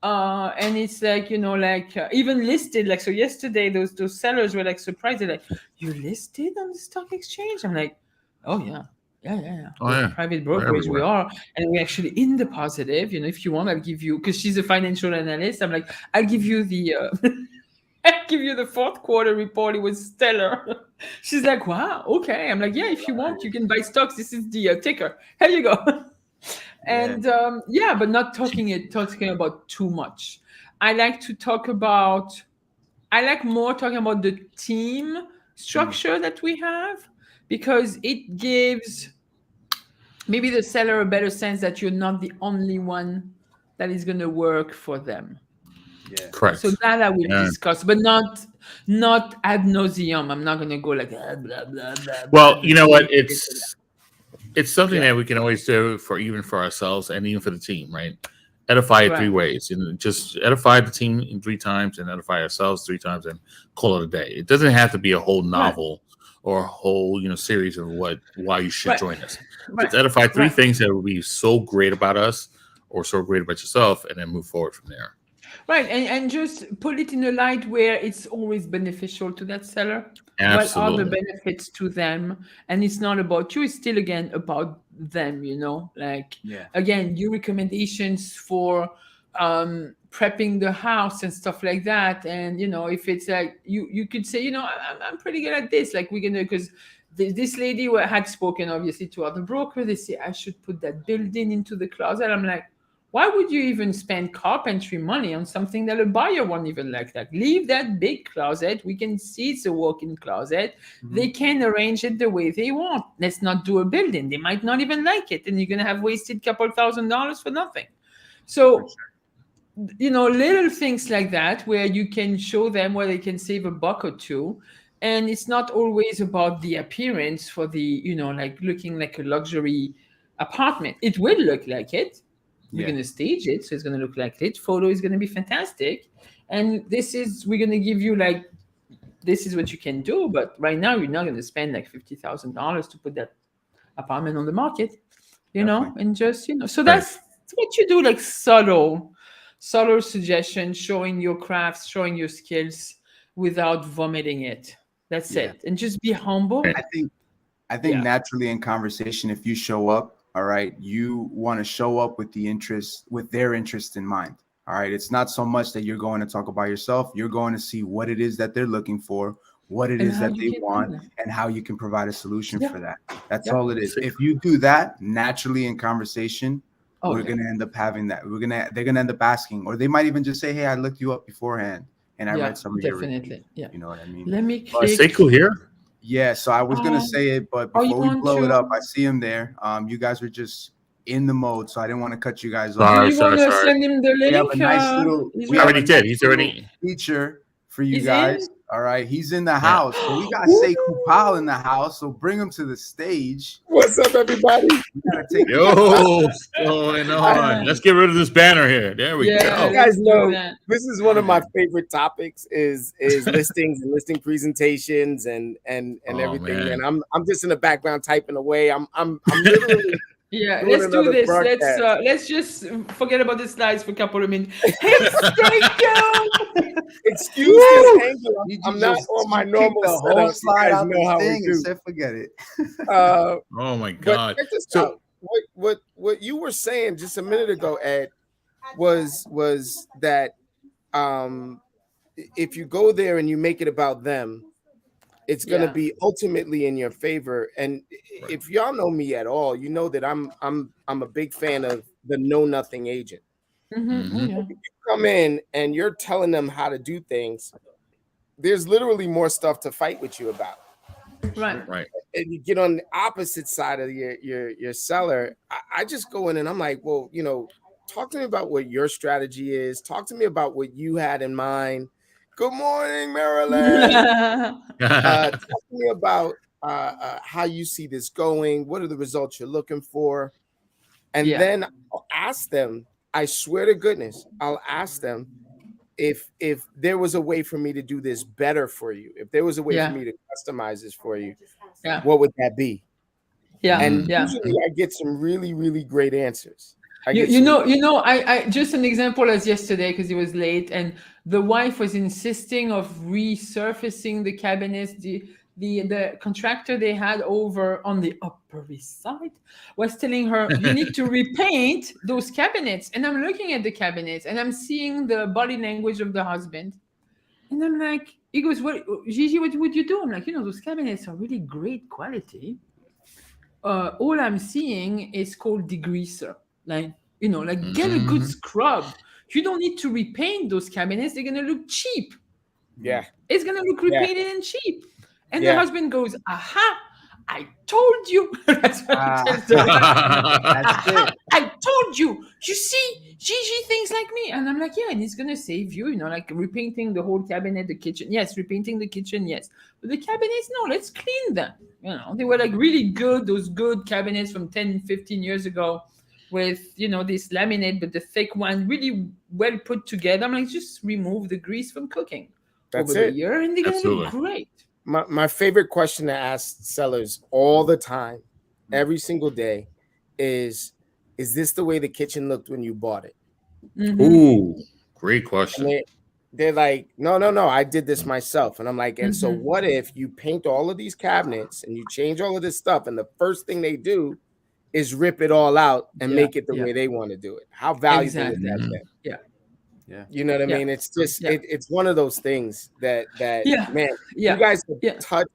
Speaker 3: And it's like, even listed, like, so yesterday, those sellers were like surprised. They're like, you listed on the stock exchange? I'm like, oh yeah. Yeah.
Speaker 2: Oh
Speaker 3: We're a
Speaker 2: yeah.
Speaker 3: private
Speaker 2: We're
Speaker 3: brokerage. We
Speaker 2: everywhere.
Speaker 3: are. And we're actually in the positive. If you want, I'll give you, because she's a financial analyst. I'm like, I'll give you the, I give you the fourth quarter report. It was stellar. She's like, wow, okay. I'm like, yeah, if you want, you can buy stocks. This is the ticker. Here you go.
Speaker 1: Yeah.
Speaker 3: And but not talking about too much. I like to talk about. I like more talking about the team structure that we have, because it gives maybe the seller a better sense that you're not the only one that is going to work for them.
Speaker 1: Yeah.
Speaker 2: Correct.
Speaker 3: So that I will
Speaker 2: Yeah.
Speaker 3: discuss, but not ad nauseum. I'm not gonna go like blah blah blah.
Speaker 2: Well, you know what?
Speaker 3: blah.
Speaker 2: It's something
Speaker 3: Yeah.
Speaker 2: that we can always do for ourselves and even for the team, right? Edify it three
Speaker 3: Right.
Speaker 2: ways. Just edify the team in 3 times and edify ourselves 3 times and call it a day. It doesn't have to be a whole novel or a whole series of why you should
Speaker 3: Right.
Speaker 2: join us.
Speaker 3: Right.
Speaker 2: Just edify three
Speaker 3: Right.
Speaker 2: things that will be so great about us or so great about yourself, and then move forward from there.
Speaker 3: Right. And just put it in a light where it's always beneficial to that seller. What are the
Speaker 2: Absolutely.
Speaker 3: benefits to them? And it's not about you, it's still again about them, like
Speaker 1: Yeah.
Speaker 3: again, your recommendations for prepping the house and stuff like that. And if it's like you could say, I'm pretty good at this, like we're gonna, because this lady had spoken obviously to other broker. They say I should put that built-in into the closet. I'm like, why would you even spend carpentry money on something that a buyer won't even like that? Leave that big closet. We can see it's a walk-in closet. They can arrange it the way they want. Let's not do a building. They might not even like it. And you're going to have wasted couple $1,000 for nothing. So, little things like that where you can show them where they can save a buck or two. And it's not always about the appearance for the, like looking like a luxury apartment. It will look like it. We're
Speaker 1: Yeah.
Speaker 3: going to stage it, so it's going to look like it. Photo is going to be fantastic. And we're going to give you like, this is what you can do. But right now, you're not going to spend like $50,000 to put that apartment on the market,
Speaker 1: Definitely.
Speaker 3: and just, so that's what you do, like subtle suggestions, showing your crafts, showing your skills without vomiting it. That's
Speaker 1: Yeah.
Speaker 3: it. And just be humble.
Speaker 1: I think
Speaker 3: Yeah.
Speaker 1: naturally in conversation, if you show up, all right, you want to show up with their interest in mind. All right. It's not so much that you're going to talk about yourself. You're going to see what it is that they're looking for, what it
Speaker 3: And
Speaker 1: is
Speaker 3: how
Speaker 1: that
Speaker 3: you
Speaker 1: they
Speaker 3: can do
Speaker 1: want,
Speaker 3: that.
Speaker 1: and how you can provide a solution
Speaker 3: Yeah.
Speaker 1: for that. That's
Speaker 3: Yeah.
Speaker 1: all it is. If you do that naturally in conversation,
Speaker 3: Oh,
Speaker 1: we're
Speaker 3: yeah.
Speaker 1: going to end up having that. They're going to end up asking, or they might even just say, hey, I looked you up beforehand and I
Speaker 3: Yeah,
Speaker 1: read some of your
Speaker 3: definitely.
Speaker 1: reviews.
Speaker 3: Yeah.
Speaker 1: You know what I mean?
Speaker 3: Let me
Speaker 1: But
Speaker 2: Is
Speaker 3: click.
Speaker 2: Seiko here?
Speaker 1: yeah, so I was gonna say it, but
Speaker 3: Oh, you
Speaker 1: before we
Speaker 3: want
Speaker 1: blow it up, I
Speaker 3: to?
Speaker 1: see him there. You guys were just in the mode, so I didn't want to cut you guys
Speaker 3: Do
Speaker 1: off.
Speaker 3: you want to send him the
Speaker 1: We have
Speaker 3: link?
Speaker 1: a nice little,
Speaker 3: He's
Speaker 1: we have
Speaker 2: already
Speaker 1: a
Speaker 2: did.
Speaker 1: nice
Speaker 2: He's
Speaker 1: little
Speaker 2: already.
Speaker 1: feature for you
Speaker 3: He's
Speaker 1: guys.
Speaker 3: in?
Speaker 1: All right, he's in the
Speaker 2: Yeah.
Speaker 1: house, so we got Sekou Pal in the house. So bring him to the stage.
Speaker 4: What's up, everybody?
Speaker 1: We gotta take
Speaker 2: Yo, what's going on? Let's get rid of this banner here. There we
Speaker 3: Yeah,
Speaker 4: You
Speaker 2: go.
Speaker 4: guys
Speaker 3: let's do
Speaker 4: know
Speaker 3: that.
Speaker 4: this is one of my favorite topics is listings and listing presentations and
Speaker 2: Oh,
Speaker 4: everything.
Speaker 2: man.
Speaker 4: And I'm just in the background typing away. I'm literally
Speaker 3: Yeah,
Speaker 4: doing
Speaker 3: let's do
Speaker 4: another
Speaker 3: this.
Speaker 4: broadcast.
Speaker 3: Let's just forget about the slides for a couple of minutes. Hey, Seiko!
Speaker 4: Excuse this angle.
Speaker 1: You
Speaker 4: I'm not
Speaker 1: just
Speaker 4: on my
Speaker 1: kicked
Speaker 4: normal
Speaker 1: the whole
Speaker 4: setup. You
Speaker 1: slide
Speaker 4: guys
Speaker 1: out
Speaker 4: know
Speaker 1: the
Speaker 4: how we
Speaker 1: thing and
Speaker 4: do.
Speaker 1: said, forget it.
Speaker 4: Uh,
Speaker 2: Oh my
Speaker 4: but
Speaker 2: God.
Speaker 4: check this
Speaker 2: So
Speaker 4: out. What you were saying just a minute ago, Ed, was that if you go there and you make it about them, it's going to
Speaker 3: Yeah.
Speaker 4: be ultimately in your favor. And if y'all know me at all, you know that I'm a big fan of the know nothing agent.
Speaker 3: Mm-hmm. Oh, yeah.
Speaker 4: If you come in and you're telling them how to do things, there's literally more stuff to fight with you about.
Speaker 3: Right.
Speaker 2: right.
Speaker 4: And you get on the opposite side of your seller. I just go in and I'm like, well, talk to me about what your strategy is. Talk to me about what you had in mind. Good morning, Maryland. Talk to me about how you see this going. What are the results you're looking for? And then I'll ask them. I swear to goodness, I'll ask them if there was a way for me to do this better for you. If there was a way for me to customize this for you, what would that be? And usually I get some really, really great answers.
Speaker 3: I just an example as yesterday, because it was late and the wife was insisting of resurfacing the cabinets. The contractor they had over on the Upper East Side was telling her, you need to repaint those cabinets. And I'm looking at the cabinets and I'm seeing the body language of the husband. And I'm like, he goes, "What, Gigi, what would you do?" I'm like, those cabinets are really great quality. All I'm seeing is called degreaser. Like, get a good scrub. You don't need to repaint those cabinets. They're going to look cheap.
Speaker 4: Yeah.
Speaker 3: It's going to look repainted and cheap. And the husband goes, aha, I told you. That's what he tells her. I told you. You see, Gigi thinks like me. And I'm like, yeah, and it's going to save you, like repainting the whole cabinet, the kitchen. Yes, repainting the kitchen, yes. But the cabinets, no, let's clean them. They were like really good, those good cabinets from 10, 15 years ago with, this laminate, but the thick one, really well put together. I'm like, just remove the grease from cooking.
Speaker 4: That's
Speaker 3: over
Speaker 4: it.
Speaker 3: the year, and they're going to look great.
Speaker 4: My favorite question to ask sellers all the time, every single day, is this the way the kitchen looked when you bought it?
Speaker 2: Mm-hmm. Ooh, great question.
Speaker 4: They're like, no, I did this myself. And I'm like, and so what if you paint all of these cabinets and you change all of this stuff, and the first thing they do is rip it all out and make it the way they want to do it? How valuable is that then?
Speaker 1: Yeah.
Speaker 4: You know what I mean? It's just it's one of those things that man, you guys have touched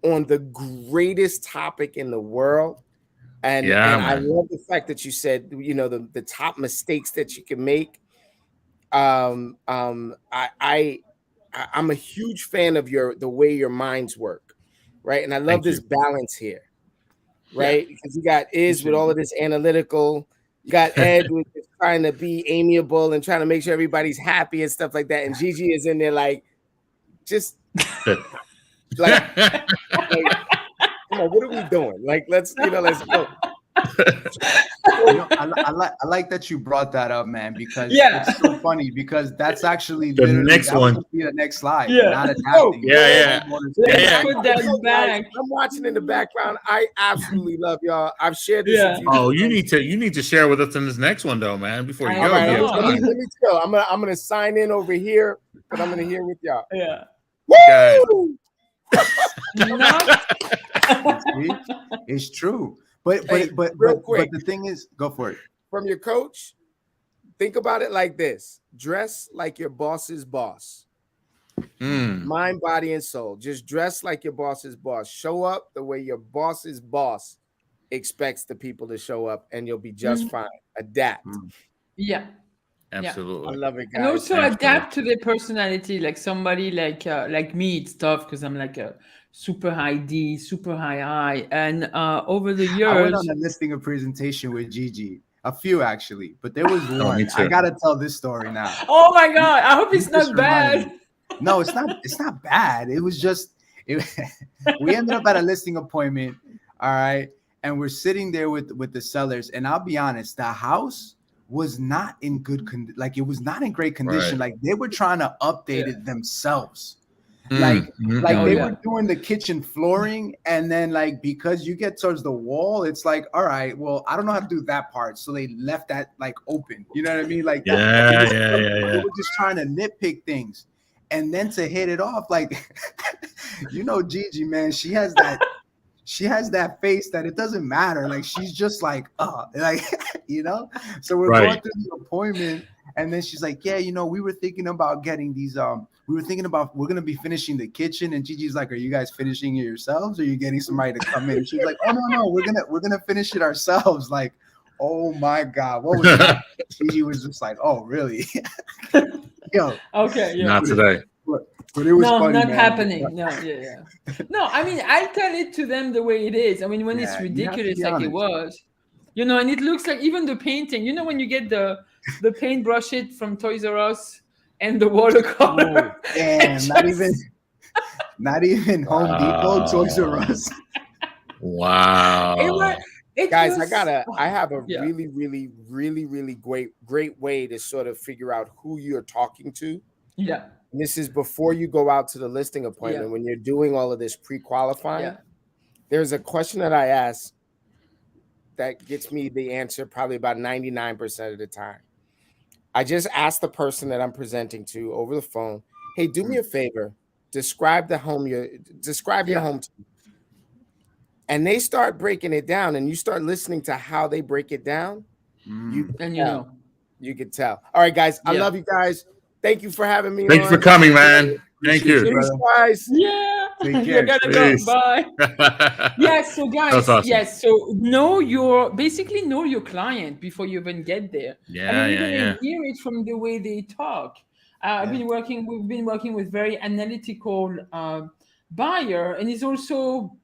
Speaker 4: on the greatest topic in the world. And I love the fact that you said, the top mistakes that you can make. I'm a huge fan of the way your minds work, right? And I love this balance here, right? Because you got Iz with all of this analytical. You got Ed with trying to be amiable and trying to make sure everybody's happy and stuff like that. And Gigi is in there like, just like come on, what are we doing? Like, let's go.
Speaker 1: I like that you brought that up, man, because it's so funny, because that's actually
Speaker 2: the next one.
Speaker 1: The next slide.
Speaker 2: Not
Speaker 1: adapting.
Speaker 3: Put that back.
Speaker 4: I'm watching in the background. I absolutely love y'all. I've shared this with you.
Speaker 2: Oh, you need to share with us in this next one though, man. Before you go.
Speaker 4: Let me chill. I'm gonna sign in over here, but I'm gonna hear with y'all.
Speaker 3: Yeah.
Speaker 4: Woo!
Speaker 1: It's true. But the thing is, go for it.
Speaker 4: From your coach, think about it like this: dress like your boss's boss. Mind, body, and soul. Just dress like your boss's boss. Show up the way your boss's boss expects the people to show up, and you'll be just fine. Adapt.
Speaker 3: Yeah.
Speaker 2: Absolutely.
Speaker 4: I love it, guys.
Speaker 3: And also adapt to their personality. Like somebody like me, it's tough because I'm like a super high D, super high I. And over the years,
Speaker 1: I went on a listing a presentation with Gigi. A few actually, but there was one. I gotta tell this story now.
Speaker 3: Oh my god! I hope it's not bad.
Speaker 1: No, it's not. It's not bad. It was just. We ended up at a listing appointment. All right, and we're sitting there with the sellers, and I'll be honest, the house was not in good condition. Like, it was not in great condition. Like, they were trying to update it themselves. They were doing the kitchen flooring, and then like, because you get towards the wall, it's like, all right, well, I don't know how to do that part, so they left that like open. You know what I mean? Like, they were just trying to nitpick things, and then to hit it off, like, Gigi, man, she has that face that it doesn't matter. Like, she's just like, like, So we're going through the appointment, and then she's like, yeah, we were thinking about getting these. We're going to be finishing the kitchen, and Gigi's like, are you guys finishing it yourselves, or are you getting somebody to come in? And she's like, oh no, we're gonna finish it ourselves. Like, oh my god, what was that? Gigi was just like, oh really? Yo,
Speaker 3: okay, yeah,
Speaker 2: not today.
Speaker 1: But it was funny,
Speaker 3: not
Speaker 1: man.
Speaker 3: happening. No, No, I mean, I tell it to them the way it is. I mean, when it's ridiculous like it was, And it looks like even the painting. When you get the paintbrush it from Toys R Us and the watercolor.
Speaker 1: Oh, damn, not even Home Depot, Toys R Us.
Speaker 2: Wow.
Speaker 4: Guys, I have a really, really, really, really great way to sort of figure out who you're talking to.
Speaker 3: Yeah.
Speaker 4: And this is before you go out to the listing appointment, when you're doing all of this pre-qualifying.
Speaker 3: Yeah.
Speaker 4: There's a question that I ask that gets me the answer probably about 99% of the time. I just ask the person that I'm presenting to over the phone, hey, do me a favor, describe your home to me. And they start breaking it down, and you start listening to how they break it down. You can tell. All right, guys. I love you guys. Thank you for having me.
Speaker 2: Thank you for coming, man. Thank you.
Speaker 4: Thanks, guys.
Speaker 3: Yeah.
Speaker 1: Take care.
Speaker 3: You gotta go. Bye. Yes. So guys,
Speaker 2: awesome.
Speaker 3: Yes. So know your client before you even get there.
Speaker 2: Yeah.
Speaker 3: You're gonna hear it from the way they talk. We've been working with very analytical buyer, and he's also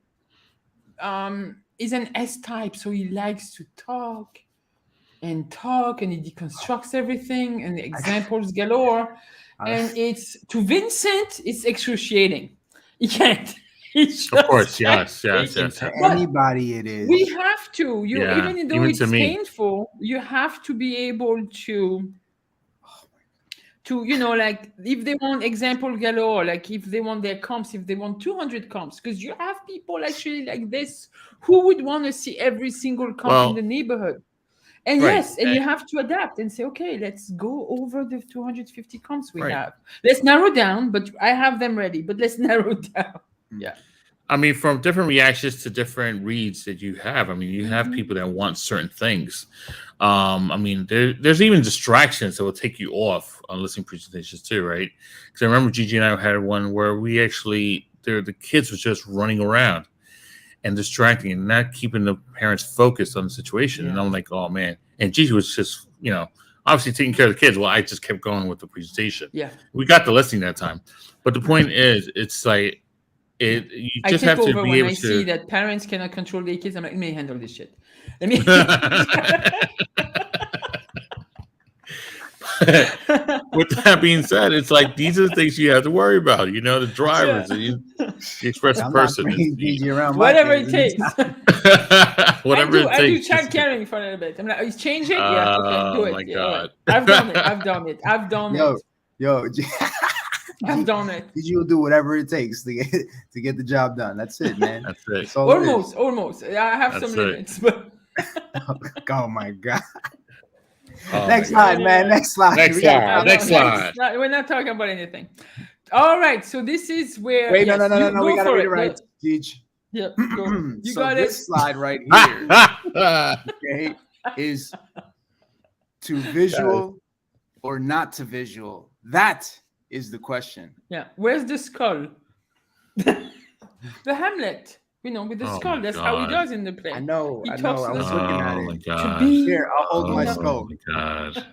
Speaker 3: is an S type, so he likes to talk, and he deconstructs everything, and the examples galore. And it's to Vincent, it's excruciating. He can't.
Speaker 2: Of course, yes.
Speaker 1: To anybody, it is.
Speaker 3: We have to. Even though it's painful, you have to be able to like if they want example galore, like if they want their comps, if they want 200 comps, because you have people actually like this who would want to see every single comp in the neighborhood. And and you have to adapt and say, okay, let's go over the 250 comps we have. Let's narrow down, but I have them ready, but let's narrow down. Yeah.
Speaker 2: I mean, from different reactions to different reads that you have. I mean, you have people that want certain things. I mean, there's even distractions that will take you off on listening presentations too, right? Because I remember Gigi and I had one where we actually, the kids was just running around and distracting and not keeping the parents focused on the situation. Yeah. And I'm like, oh man. And Gigi was just, obviously taking care of the kids. Well, I just kept going with the presentation.
Speaker 3: Yeah.
Speaker 2: We got the listing that time. But the point is, it's like, you just have to be able to.
Speaker 3: When I see that parents cannot control their kids, I'm like, let me handle this shit. Let me.
Speaker 2: With that being said, it's like these are the things you have to worry about. The drivers, the expressive person,
Speaker 3: whatever it takes.
Speaker 2: Whatever it takes.
Speaker 3: I do child caring for a little bit. I'm like, is change it? Yeah, okay, do it.
Speaker 2: Oh my God.
Speaker 3: I've done it.
Speaker 1: Yo.
Speaker 3: I've done it.
Speaker 1: You'll do whatever it takes to get the job done. That's it, man.
Speaker 2: That's it.
Speaker 3: Almost. I have some limits, but
Speaker 1: oh my God. Next slide, man. Next slide.
Speaker 3: We're not talking about anything. All right. So this is where.
Speaker 1: Wait, no. We gotta read it right, Teach.
Speaker 3: Yeah. You got it.
Speaker 1: This slide right here, okay, is to visual or not to visual. That is the question.
Speaker 3: Yeah. Where's the skull? The Hamlet. With the skull. That's how he does in the play.
Speaker 1: I know.
Speaker 3: I
Speaker 1: was looking at it.
Speaker 2: My God.
Speaker 1: Here, I'll hold my skull.
Speaker 2: Oh my God.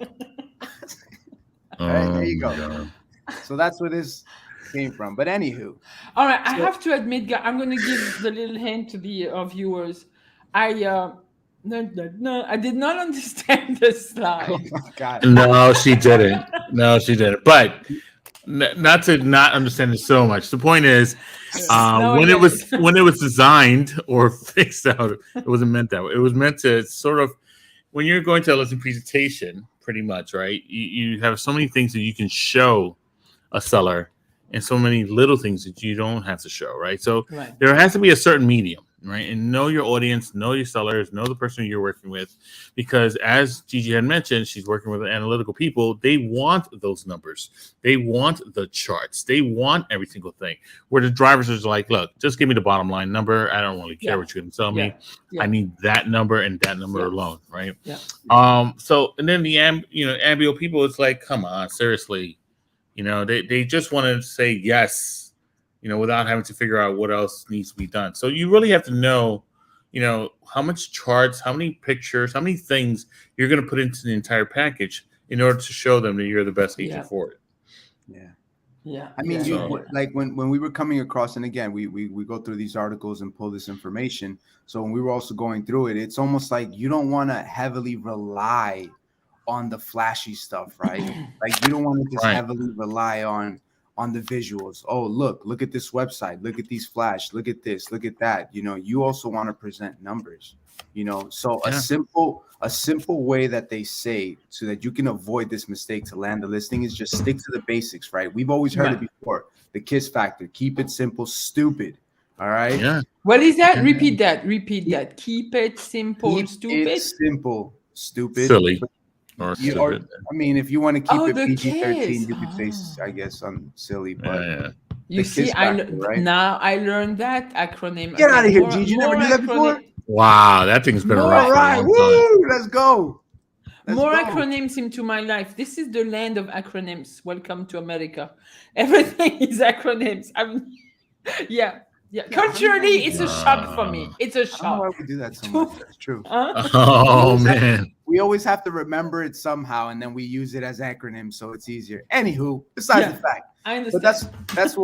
Speaker 1: All right, there you go. So that's where this came from. But anywho.
Speaker 3: All right. I have to admit, I'm going to give the little hint to the viewers. I did not understand the slide.
Speaker 1: Oh my God.
Speaker 2: No, she didn't. But not to not understand it so much. The point is, when it was designed or fixed out, it wasn't meant that way. It was meant to sort of, when you're going to a listing presentation, pretty much, right? You have so many things that you can show a seller, and so many little things that you don't have to show, right? So there has to be a certain medium. Right, and know your audience, know your sellers, know the person you're working with, because as Gigi had mentioned, she's working with analytical people. They want those numbers, they want the charts, they want every single thing. Where the drivers are like, look, just give me the bottom line number. I don't really care what you're going to tell me. I need that number and that number alone, right?
Speaker 3: Yeah.
Speaker 2: So, and then the ambio people, it's like, come on, seriously, they just want to say yes. Without having to figure out what else needs to be done. So you really have to know, how much charts, how many pictures, how many things you're going to put into the entire package in order to show them that you're the best agent for it.
Speaker 1: Yeah.
Speaker 3: Yeah.
Speaker 1: I mean,
Speaker 3: Yeah.
Speaker 1: like when we were coming across, and again, we go through these articles and pull this information. So when we were also going through it, it's almost like you don't want to heavily rely on the flashy stuff, right? Like you don't want to just
Speaker 2: Right.
Speaker 1: heavily rely on the visuals. Oh, look at this website, look at these flash, look at this, look at that. You also want to present numbers. So
Speaker 2: Yeah.
Speaker 1: a simple way that they say so that you can avoid this mistake to land the listing is just stick to the basics, right? We've always heard it before. The KISS factor, keep it simple, stupid. All right.
Speaker 2: Yeah.
Speaker 3: What is that? Repeat that. Keep it simple,
Speaker 1: Keep
Speaker 3: stupid.
Speaker 1: it simple, stupid.
Speaker 2: Silly. Or stupid.
Speaker 1: I mean, if you want to keep it
Speaker 3: the
Speaker 1: PG-13,
Speaker 3: KISS.
Speaker 1: you could say, I guess, silly, but
Speaker 2: Yeah.
Speaker 3: You
Speaker 1: the
Speaker 3: see,
Speaker 1: KISS factor, right?
Speaker 3: now I learned that acronym.
Speaker 1: Get out of here,
Speaker 3: More-
Speaker 1: Gigi. You never
Speaker 3: more
Speaker 1: knew that before?
Speaker 2: Wow, that thing's been
Speaker 3: More-
Speaker 2: around
Speaker 1: All
Speaker 2: for a
Speaker 1: right,
Speaker 2: long time.
Speaker 1: woo! Let's go.
Speaker 3: More acronyms into my life. This is the land of acronyms. Welcome to America. Everything is acronyms. Yeah. Culturally, it's a shock for me. It's a
Speaker 1: I don't know why
Speaker 3: shock.
Speaker 1: we do that so much. That's true.
Speaker 2: Oh man.
Speaker 1: We always have to remember it somehow, and then we use it as acronyms, so it's easier. Anywho, besides the fact,
Speaker 3: I
Speaker 1: but
Speaker 3: understand.
Speaker 1: that's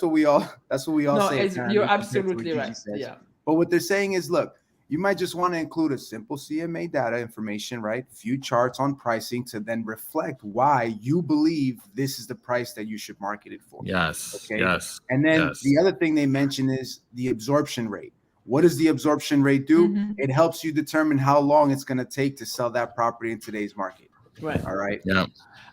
Speaker 1: what we all
Speaker 3: No,
Speaker 1: say.
Speaker 3: you're absolutely right. Yeah.
Speaker 1: But what they're saying is, look, you might just want to include a simple CMA data information, right? Few charts on pricing to then reflect why you believe this is the price that you should market it for.
Speaker 2: Yes.
Speaker 1: Okay.
Speaker 2: Yes.
Speaker 1: And then
Speaker 2: yes.
Speaker 1: the other thing they mention is the absorption rate. What does the absorption rate do?
Speaker 3: Mhm.
Speaker 1: It helps you determine how long it's going to take to sell that property in today's market.
Speaker 3: Right.
Speaker 1: All right.
Speaker 2: Yeah.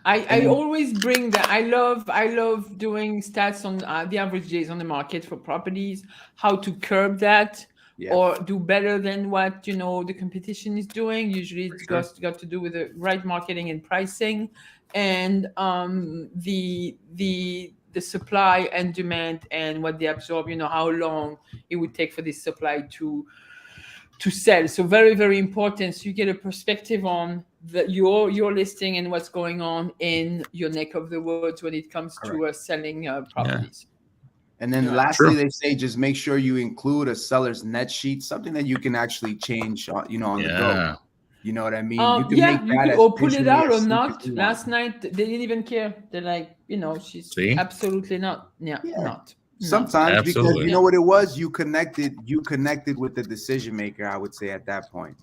Speaker 3: I always bring that. I love doing stats on the average days on the market for properties, how to curb that or do better than what the competition is doing. Usually it's got to do with the right marketing and pricing, and the supply and demand and what they absorb. How long it would take for this supply to sell. So very, very important. So you get a perspective on your listing and what's going on in your neck of the woods when it comes to selling properties.
Speaker 1: And then lastly, they say just make sure you include a seller's net sheet, something that you can actually change on the go. You know what I mean?
Speaker 3: You can make that or pull it out or not. Last night they didn't even care. They're like, she's absolutely not. Not.
Speaker 1: Sometimes because you know what it was, you connected with the decision maker, I would say at that point.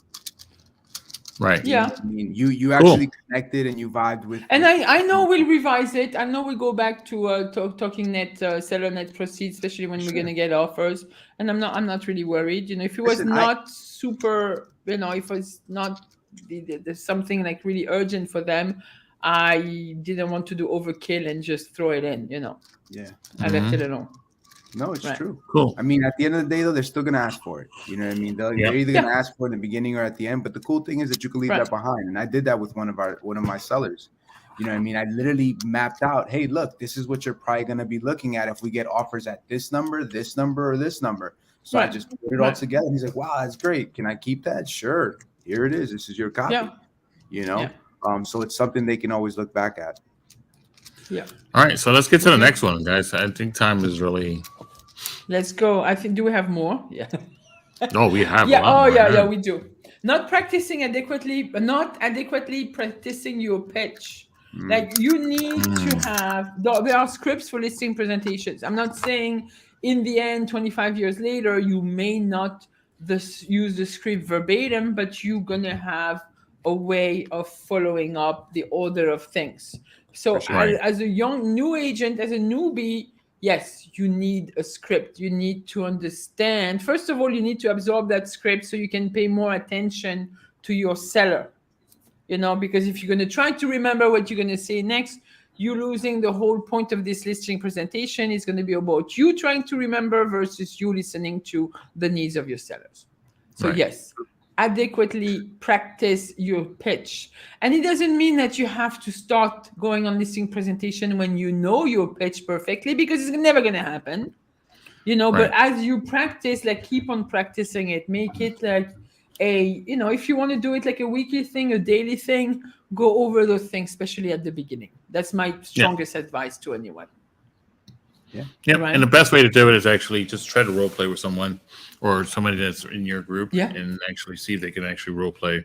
Speaker 2: Right.
Speaker 3: Yeah.
Speaker 1: I mean, you actually connected and you vibed with.
Speaker 3: And I know we'll revise it. I know we'll go back to talking net seller net proceeds, especially when we're gonna get offers. And I'm not really worried. If it was super, if it's not there's something like really urgent for them, I didn't want to do overkill and just throw it in.
Speaker 1: Yeah.
Speaker 3: I left it alone.
Speaker 1: No, it's true.
Speaker 2: Cool.
Speaker 1: I mean, at the end of the day, though, they're still gonna ask for it. You know what I mean? They're either gonna ask for it in the beginning or at the end. But the cool thing is that you can leave that behind. And I did that with one of my sellers. You know what I mean? I literally mapped out, hey, look, this is what you're probably gonna be looking at if we get offers at this number, or this number. So I just put it all together. And he's like, wow, that's great. Can I keep that? Sure. Here it is. This is your copy.
Speaker 3: Yeah.
Speaker 1: So it's something they can always look back at.
Speaker 3: Yeah.
Speaker 2: All right, so let's get to the next one, guys. I think time is really.
Speaker 3: Let's go. I think. Do we have more? Yeah.
Speaker 2: No, we have.
Speaker 3: Yeah. Oh, yeah. We do. Not practicing adequately, but not adequately practicing your pitch. Like you need to have. There are scripts for listing presentations. I'm not saying in the end, 25 years later, you may not use the script verbatim, but you're gonna have a way of following up the order of things. So as a new agent, as a newbie, yes, you need a script. You need to understand. First of all, you need to absorb that script so you can pay more attention to your seller. Because if you're going to try to remember what you're going to say next, you're losing the whole point of this listing presentation. It's going to be about you trying to remember versus you listening to the needs of your sellers. So yes, adequately practice your pitch. And it doesn't mean that you have to start going on listing presentation when you know your pitch perfectly, because it's never going to happen, but as you practice, like keep on practicing it, make it like if you want to do it like a weekly thing, a daily thing, go over those things, especially at the beginning. That's my strongest advice to anyone.
Speaker 2: Yeah. And the best way to do it is actually just try to role play with someone or somebody that's in your group and actually see if they can actually role play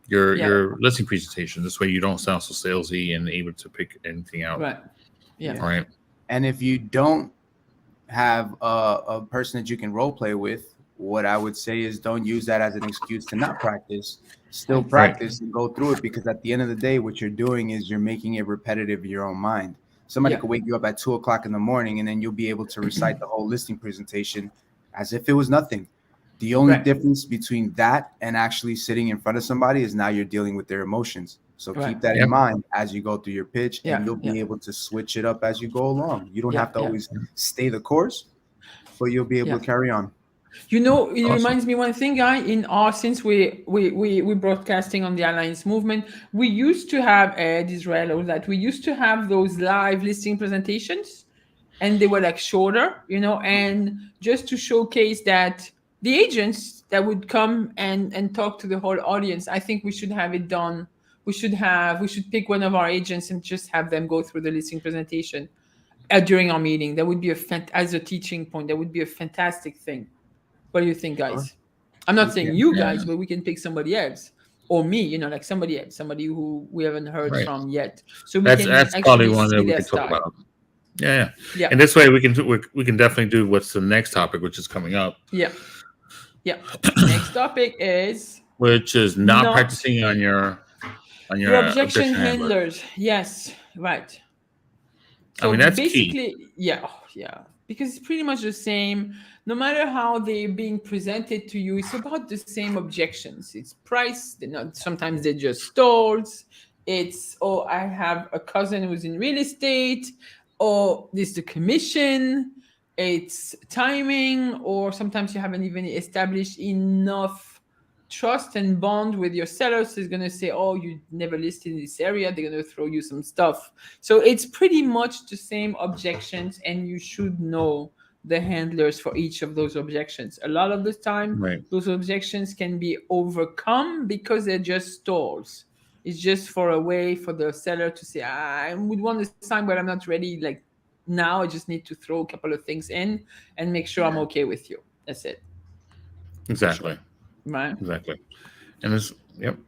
Speaker 2: your listing presentation. This way you don't sound so salesy and able to pick anything out.
Speaker 3: Right. Yeah.
Speaker 2: Right.
Speaker 1: And if you don't have a person that you can role play with, what I would say is don't use that as an excuse to not practice. Still
Speaker 2: Right.
Speaker 1: practice and go through it, because at the end of the day, what you're doing is you're making it repetitive in your own mind. Somebody
Speaker 3: Yeah.
Speaker 1: could wake you up at 2 o'clock in the morning, and then you'll be able to recite the whole listing presentation as if it was nothing. The only
Speaker 3: Right.
Speaker 1: difference between that and actually sitting in front of somebody is now you're dealing with their emotions. So
Speaker 3: Right.
Speaker 1: keep that
Speaker 2: Yep.
Speaker 1: in mind as you go through your pitch,
Speaker 3: Yeah,
Speaker 1: and you'll be
Speaker 3: yeah.
Speaker 1: able to switch it up as you go along. You don't
Speaker 3: Yeah,
Speaker 1: have to
Speaker 3: yeah.
Speaker 1: always stay the course, but you'll be able
Speaker 3: Yeah.
Speaker 1: to carry on.
Speaker 3: You know, it
Speaker 2: Awesome.
Speaker 3: reminds me one thing, guy. In our since we broadcasting on the Alliance movement, we used to have Ed Israel, all that. We used to have those live listing presentations, and they were like shorter, you know, and just to showcase that the agents that would come and talk to the whole audience. I think we should have it done. We should pick one of our agents and just have them go through the listing presentation during our meeting. That would be as a teaching point. That would be a fantastic thing. What do you think, guys? I'm not saying you
Speaker 2: Yeah.
Speaker 3: guys, but we can pick somebody else or me, you know, like somebody else, somebody who we haven't heard
Speaker 2: Right.
Speaker 3: from yet. So we
Speaker 2: That's
Speaker 3: can
Speaker 2: probably
Speaker 3: actually
Speaker 2: one that
Speaker 3: see
Speaker 2: we
Speaker 3: their
Speaker 2: can talk
Speaker 3: style.
Speaker 2: about. Yeah.
Speaker 3: Yeah.
Speaker 2: And this way we can definitely do what's the next topic, which is coming up,
Speaker 3: Yeah. Yeah. Next topic is
Speaker 2: which is not practicing on your
Speaker 3: your objection
Speaker 2: objection handler.
Speaker 3: handlers. Yes, right.
Speaker 2: I mean, that's key.
Speaker 3: basically, yeah, because it's pretty much the same. No matter how they're being presented to you, it's about the same objections. It's price. They're not. Sometimes they're just stalls. It's I have a cousin who's in real estate, or this the commission. It's timing, or sometimes you haven't even established enough trust and bond with your sellers. Is going to say, oh, you never listed in this area. They're going to throw you some stuff. So it's pretty much the same objections, and you should know the handlers for each of those objections. A lot of the time,
Speaker 2: Right.
Speaker 3: those objections can be overcome because they're just stalls. It's just for a way for the seller to say, I would want to sign, but I'm not ready. Like now, I just need to throw a couple of things in and make sure I'm okay with you. That's it.
Speaker 2: Exactly.
Speaker 3: Right.
Speaker 2: Exactly. And it's yep.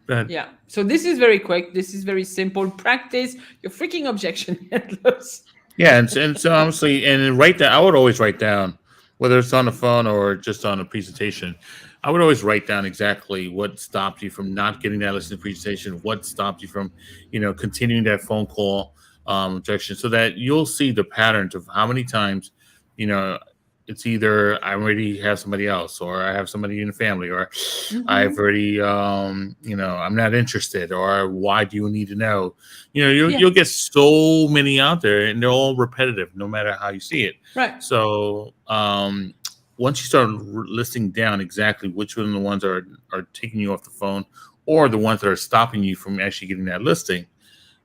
Speaker 2: Go ahead.
Speaker 3: Yeah. So this is very quick. This is very simple. Practice your freaking objection handlers.
Speaker 2: Yeah, and so honestly, and write down. I would always write down, whether it's on the phone or just on a presentation. I would always write down exactly what stopped you from not getting that listening presentation, what stopped you from, continuing that phone call objection, so that you'll see the patterns of how many times, it's either I already have somebody else, or I have somebody in the family, or I've already, I'm not interested, or why do you need to know? You'll get so many out there, and they're all repetitive, no matter how you see it.
Speaker 3: Right.
Speaker 2: So once you start listing down exactly which one of the ones are taking you off the phone, or the ones that are stopping you from actually getting that listing,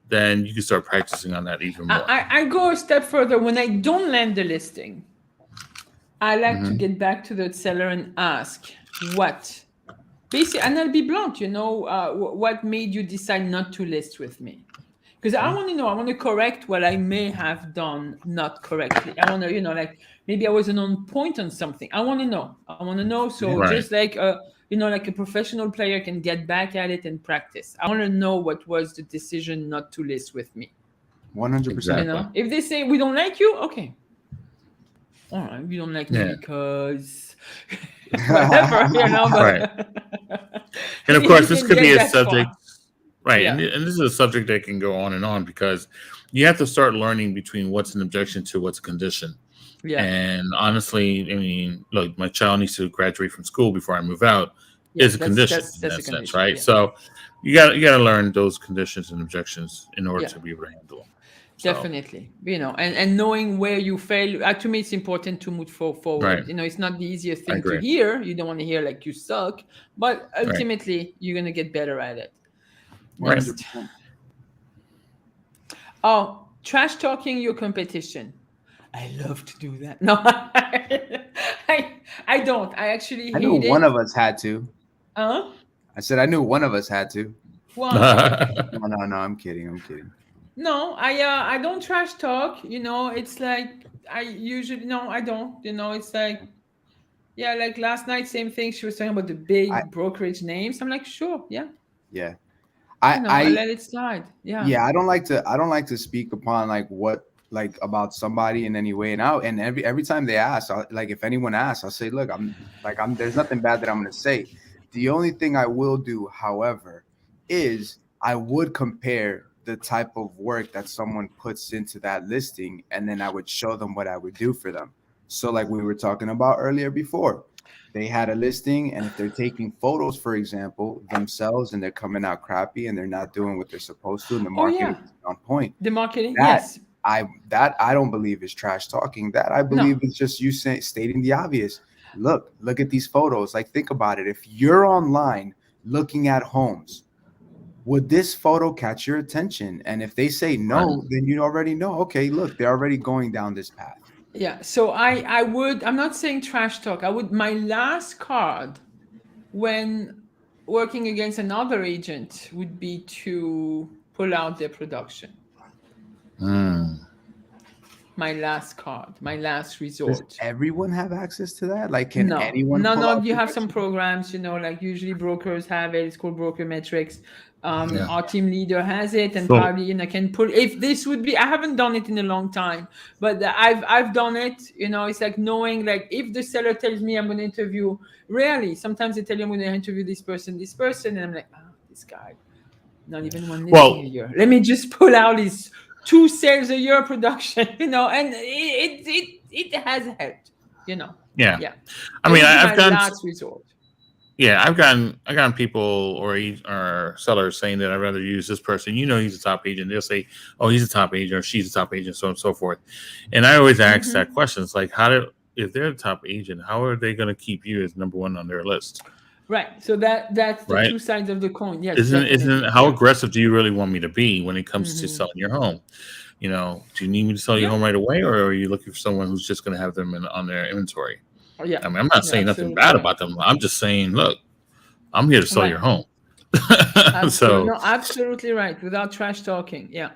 Speaker 2: then you can start practicing on that even more.
Speaker 3: I go a step further. When I don't land the listing, I like to get back to the seller and ask what, basically, and I'll be blunt, what made you decide not to list with me? Because I want to know, I want to correct what I may have done not correctly. I want to, like maybe I wasn't on point on something. I want to know. So just like, like a professional player can get back at it and practice. I want to know what was the decision not to list with me.
Speaker 1: 100%.
Speaker 2: Exactly.
Speaker 3: If they say we don't like you, okay. All right, you don't like me because whatever, but
Speaker 2: right. And of course, this could be a subject, right?
Speaker 3: Yeah.
Speaker 2: And this is a subject that can go on, because you have to start learning between what's an objection to what's a condition.
Speaker 3: Yeah.
Speaker 2: And honestly, I mean, look, my child needs to graduate from school before I move out is a condition in that sense, right? Yeah. So you got to learn those conditions and objections in order to be able to handle them. So.
Speaker 3: Definitely, and knowing where you fail. To me, it's important to move forward.
Speaker 2: Right.
Speaker 3: It's not the easiest thing to hear. You don't want to hear like you suck, but ultimately, you're gonna get better at it. Next. Oh, trash talking your competition. I love to do that. No, I don't. I actually hate it.
Speaker 1: I knew one of us had to.
Speaker 3: Huh?
Speaker 1: I said I knew one of us had to.
Speaker 3: Why?
Speaker 1: No, I'm kidding.
Speaker 3: No, I don't trash talk. It's like I usually I don't. It's like like last night, same thing. She was talking about the big brokerage names. I'm like, sure, yeah.
Speaker 1: I
Speaker 3: let it slide. Yeah.
Speaker 1: Yeah, I don't like to speak upon like what like about somebody in any way. And every time they ask, like if anyone asks, I'll say, look, I'm there's nothing bad that I'm gonna say. The only thing I will do, however, is I would compare the type of work that someone puts into that listing, and then I would show them what I would do for them. So like we were talking about earlier before, they had a listing, and if they're taking photos, for example, themselves, and they're coming out crappy and they're not doing what they're supposed to, and the
Speaker 3: Oh
Speaker 1: marketing
Speaker 3: yeah,
Speaker 1: is on point,
Speaker 3: the marketing.
Speaker 1: that
Speaker 3: Yes.
Speaker 1: I don't believe is trash talking. That I believe
Speaker 3: No.
Speaker 1: is just you stating the obvious. Look at these photos. Like, think about it. If you're online looking at homes, would this photo catch your attention? And if they say
Speaker 2: Right.
Speaker 1: no, then you already know. Okay, look, they're already going down this path.
Speaker 3: Yeah. So I would. I'm not saying trash talk. I would. My last card when working against another agent would be to pull out their production.
Speaker 2: Mm.
Speaker 3: My last card, my last
Speaker 1: Does
Speaker 3: resort.
Speaker 1: everyone have access to that? Like, can
Speaker 3: No,
Speaker 1: anyone
Speaker 3: no,
Speaker 1: pull
Speaker 3: no.
Speaker 1: out
Speaker 3: You have some
Speaker 1: production?
Speaker 3: programs, like usually brokers have it. It's called Broker Metrics.
Speaker 2: Yeah.
Speaker 3: Our team leader has it, and
Speaker 2: So
Speaker 3: probably can pull. If this would be, I haven't done it in a long time, but I've done it. It's like knowing, like, if the seller tells me I'm going to interview. Rarely, sometimes they tell you I'm going to interview this person, and I'm like, this guy, not even one listing a
Speaker 2: well,
Speaker 3: year. Let me just pull out his 2 sales a year production, and it has helped,
Speaker 2: yeah.
Speaker 3: Yeah.
Speaker 2: I
Speaker 3: It
Speaker 2: mean,
Speaker 3: would be
Speaker 2: I've
Speaker 3: my
Speaker 2: gotten
Speaker 3: last resort.
Speaker 2: I gotten people or sellers saying that I'd rather use this person. He's a top agent. They'll say, "Oh, he's a top agent," or "She's a top agent," so on and so forth. And I always ask that question. It's like, if they're a top agent, how are they going to keep you as number one on their list?
Speaker 3: Right. So that's the
Speaker 2: Right?
Speaker 3: two sides of the coin. Yes,
Speaker 2: Isn't
Speaker 3: definitely.
Speaker 2: how
Speaker 3: Yeah.
Speaker 2: aggressive do you really want me to be when it comes to
Speaker 3: hmm
Speaker 2: selling your home? Do you need me to sell your
Speaker 3: Yeah.
Speaker 2: home right away, or are you looking for someone who's just going to have them on their inventory?
Speaker 3: Oh, yeah.
Speaker 2: I mean, I'm not
Speaker 3: You're
Speaker 2: saying nothing
Speaker 3: absolutely
Speaker 2: bad
Speaker 3: right.
Speaker 2: about them. I'm just saying, look, I'm here to sell
Speaker 3: Right.
Speaker 2: your home.
Speaker 3: Absolutely.
Speaker 2: So
Speaker 3: No, absolutely right. Without trash talking. Yeah.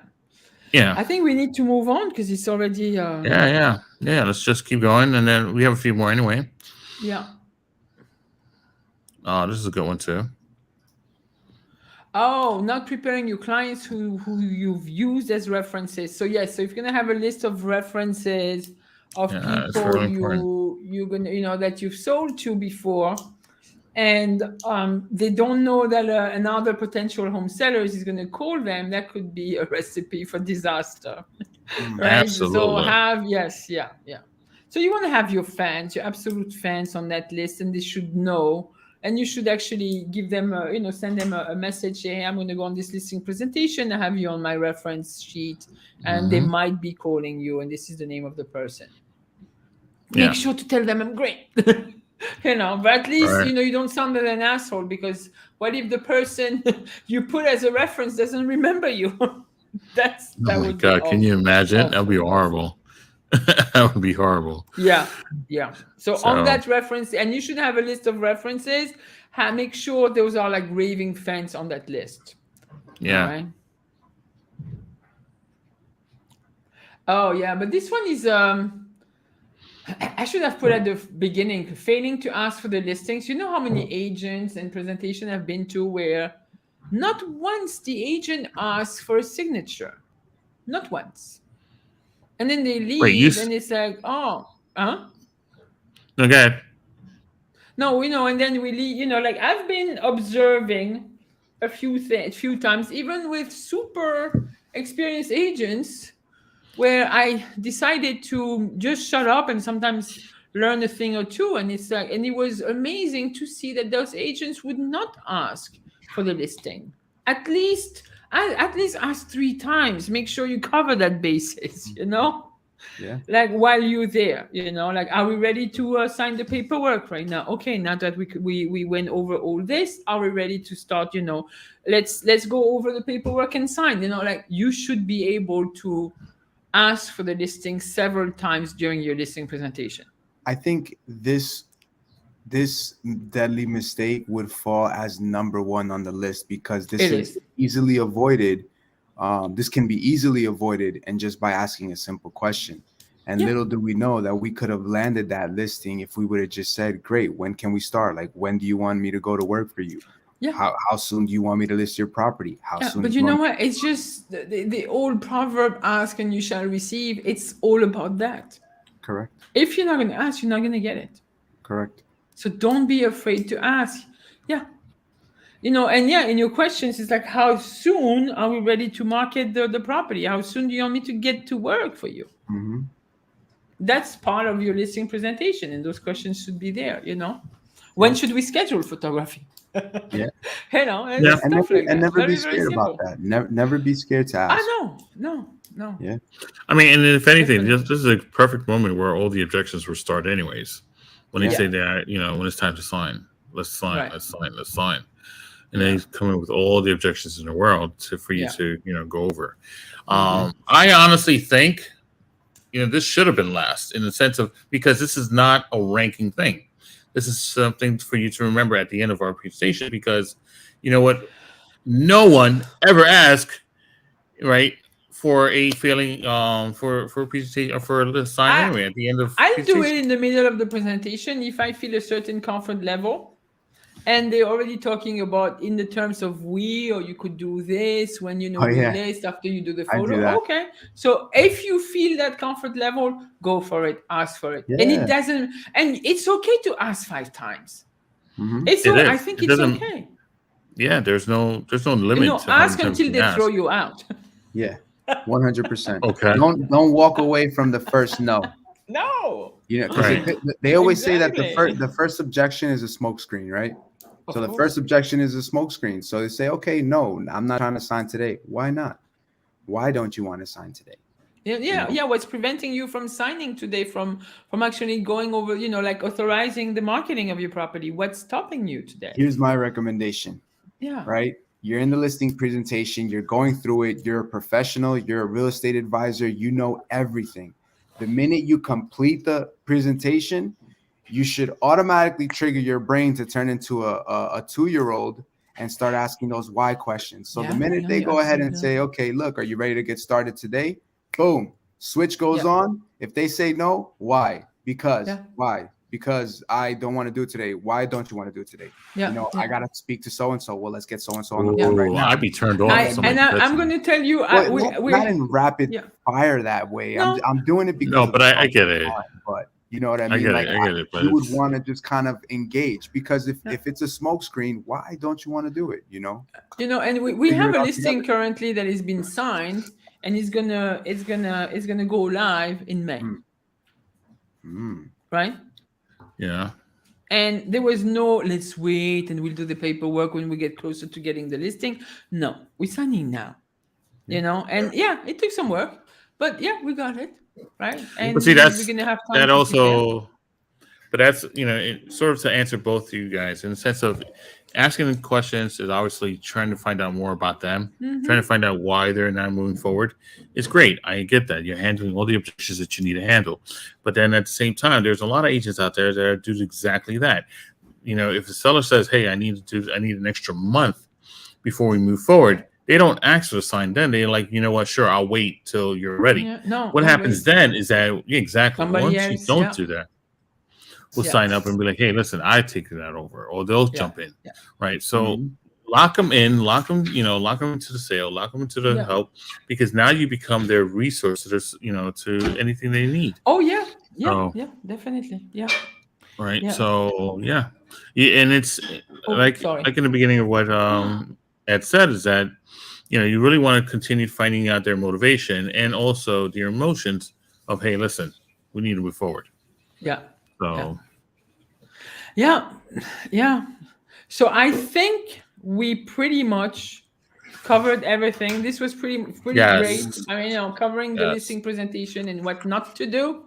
Speaker 2: yeah,
Speaker 3: I think we need to move on because it's already.
Speaker 2: yeah. Let's just keep going, and then we have a few more anyway.
Speaker 3: Yeah.
Speaker 2: Oh, this is a good one too.
Speaker 3: Oh, not preparing your clients who you've used as references. So yes, so if you're gonna have a list of references of
Speaker 2: Yeah, it's
Speaker 3: people
Speaker 2: really important.
Speaker 3: you're gonna that you've sold to before, and they don't know that another potential home sellers is gonna call them, that could be a recipe for disaster, right? So
Speaker 2: Absolutely.
Speaker 3: have yes, yeah, yeah. So you want to have your fans, your absolute fans on that list, and they should know. And you should actually give them, send them a message. Say, hey, I'm going to go on this listing presentation. I have you on my reference sheet, and they
Speaker 2: Hmm.
Speaker 3: might be calling you, and this is the name of the person. Make
Speaker 2: Yeah.
Speaker 3: sure to tell them I'm great. But at least
Speaker 2: Right.
Speaker 3: you don't sound like an asshole, because what if the person you put as a reference doesn't remember you? That
Speaker 2: Oh my
Speaker 3: would be
Speaker 2: God, can you
Speaker 3: awful.
Speaker 2: imagine? That would be
Speaker 3: Awful, awful.
Speaker 2: horrible. That would be horrible.
Speaker 3: Yeah, yeah. So on
Speaker 2: So
Speaker 3: that reference, and you should have a list of references. Make sure those are like raving fans on that list. All
Speaker 2: yeah.
Speaker 3: right. Oh yeah, but this one is I should have put at the beginning, failing to ask for the listings. You know how many agents and presentation I've been to where not once the agent asks for a signature, not once, and then they
Speaker 2: Wait,
Speaker 3: leave, and it's like, oh, huh?
Speaker 2: no, go ahead.
Speaker 3: No, and then we leave. Like I've been observing a few times, even with super experienced agents, where I decided to just shut up and sometimes learn a thing or two. And it's like, and it was amazing to see that those agents would not ask for the listing. At least ask 3 times. Make sure you cover that basis.
Speaker 1: Yeah.
Speaker 3: Like while you're there, like, are we ready to sign the paperwork right now? Okay, now that we went over all this, are we ready to start? Let's go over the paperwork and sign. Like, you should be able to ask for the listing several times during your listing presentation.
Speaker 1: I think this deadly mistake would fall as number one on the list, because this
Speaker 3: It
Speaker 1: is
Speaker 3: is.
Speaker 1: easily avoided. This can be easily avoided, and just by asking a simple question. And
Speaker 3: Yeah.
Speaker 1: little do we know that we could have landed that listing if we would have just said, great, when can we start? Like, when do you want me to go to work for you?
Speaker 3: Yeah.
Speaker 1: How soon do you want me to list your property? How soon?
Speaker 3: But
Speaker 1: do
Speaker 3: you
Speaker 1: you
Speaker 3: know
Speaker 1: want
Speaker 3: what? It's just the old proverb, ask and you shall receive. It's all about that.
Speaker 1: Correct.
Speaker 3: If you're not going to ask, you're not going to get it.
Speaker 1: Correct.
Speaker 3: So don't be afraid to ask. Yeah. And in your questions, it's like, how soon are we ready to market the property? How soon do you want me to get to work for you?
Speaker 1: Mm-hmm.
Speaker 3: That's part of your listing presentation, and those questions should be there. When should we schedule photography?
Speaker 1: Yeah.
Speaker 3: And
Speaker 2: Yeah.
Speaker 3: stuff like that.
Speaker 1: And never
Speaker 3: Very,
Speaker 1: be
Speaker 3: very
Speaker 1: scared about
Speaker 3: simple.
Speaker 1: that. Never be scared to ask.
Speaker 3: No.
Speaker 1: Yeah.
Speaker 2: I mean, and if anything,
Speaker 3: Definitely.
Speaker 2: this is a perfect moment where all the objections were started anyways. When they
Speaker 1: Yeah.
Speaker 2: say that, when it's time to sign, let's sign,
Speaker 3: Right.
Speaker 2: let's sign. And then he's coming with all the objections in the world for you to, go over. I honestly think, this should have been last in the sense of, because this is not a ranking thing. This is something for you to remember at the end of our presentation, because you know what? No one ever asked, right, for a failing for a presentation or for the sign anyway at the end of
Speaker 3: I'll do
Speaker 2: presentation.
Speaker 3: it in the middle of the presentation if I feel a certain comfort level. And they're already talking about in the terms of we, or you could do this when we list after you do the
Speaker 1: I do
Speaker 3: photo.
Speaker 1: that.
Speaker 3: Okay. So if you feel that comfort level, go for it, ask for it.
Speaker 1: Yeah.
Speaker 3: And it's okay to ask 5 times.
Speaker 1: Mm-hmm.
Speaker 3: I think it's okay.
Speaker 2: Yeah, there's no limit to
Speaker 3: ask
Speaker 2: how
Speaker 3: until they throw you out.
Speaker 1: Yeah. 100%.
Speaker 2: Okay.
Speaker 1: Don't walk away from the first no.
Speaker 3: No.
Speaker 1: Because they always say that
Speaker 3: Exactly.
Speaker 1: the first objection is a smokescreen, right?
Speaker 3: Of
Speaker 1: So the
Speaker 3: course.
Speaker 1: first objection is a smokescreen. So they say, okay, no, I'm not trying to sign today. Why not? Why don't you want to sign today?
Speaker 3: Yeah. What's preventing you from signing today, from actually going over, like authorizing the marketing of your property? What's stopping you today?
Speaker 1: Here's my recommendation.
Speaker 3: Yeah.
Speaker 1: Right? You're in the listing presentation. You're going through it. You're a professional. You're a real estate advisor. You know everything. The minute you complete the presentation, you should automatically trigger your brain to turn into a 2-year-old and start asking those why questions. So the minute they go ahead and say, okay, look, are you ready to get started today? Boom, switch goes on. If they say no, why? Because why? Because I don't want to do it today. Why don't you want to do it today? I got to speak to so-and-so. Well, let's get so-and-so on the phone right now.
Speaker 2: I'd be turned off.
Speaker 3: I'm going to tell you.
Speaker 1: Not in rapid fire that way.
Speaker 3: No.
Speaker 1: I'm doing it because
Speaker 2: No, but I get it.
Speaker 1: But you know what I mean?
Speaker 2: I get it. But
Speaker 1: you would want to just kind of engage, because if it's a smoke screen, why don't you want to do it?
Speaker 3: And we have a listing currently that has been signed, and it's gonna go live in May. Right?
Speaker 2: Yeah.
Speaker 3: And there was no let's wait and we'll do the paperwork when we get closer to getting the listing. No, we're signing now. And it took some work, but we got it. Right. And
Speaker 2: but see,
Speaker 3: we're gonna have time
Speaker 2: that
Speaker 3: to
Speaker 2: also
Speaker 3: prepare.
Speaker 2: But that's, it sort of to answer both of you guys in the sense of asking them questions is obviously trying to find out more about them, trying to find out why they're not moving forward. It's great. I get that. You're handling all the objections that you need to handle. But then at the same time, there's a lot of agents out there that do exactly that. If the seller says, hey, I need an extra month before we move forward, they don't ask for the sign then. They're like, you know what, sure, I'll wait till you're ready. What happens then is that, exactly. Once you don't do that, will sign up and be like, hey, listen, I take that over, or they'll jump in, right? So lock them in, lock them into the sale, lock them into the help, because now you become their resource to anything they need.
Speaker 3: Oh yeah, definitely,
Speaker 2: right. So and it's like in the beginning of what Ed said is that you really want to continue finding out their motivation and also their emotions of, hey, listen, we need to move forward. So
Speaker 3: So I think we pretty much covered everything. This was pretty great. I mean, covering the listing presentation and what not to do.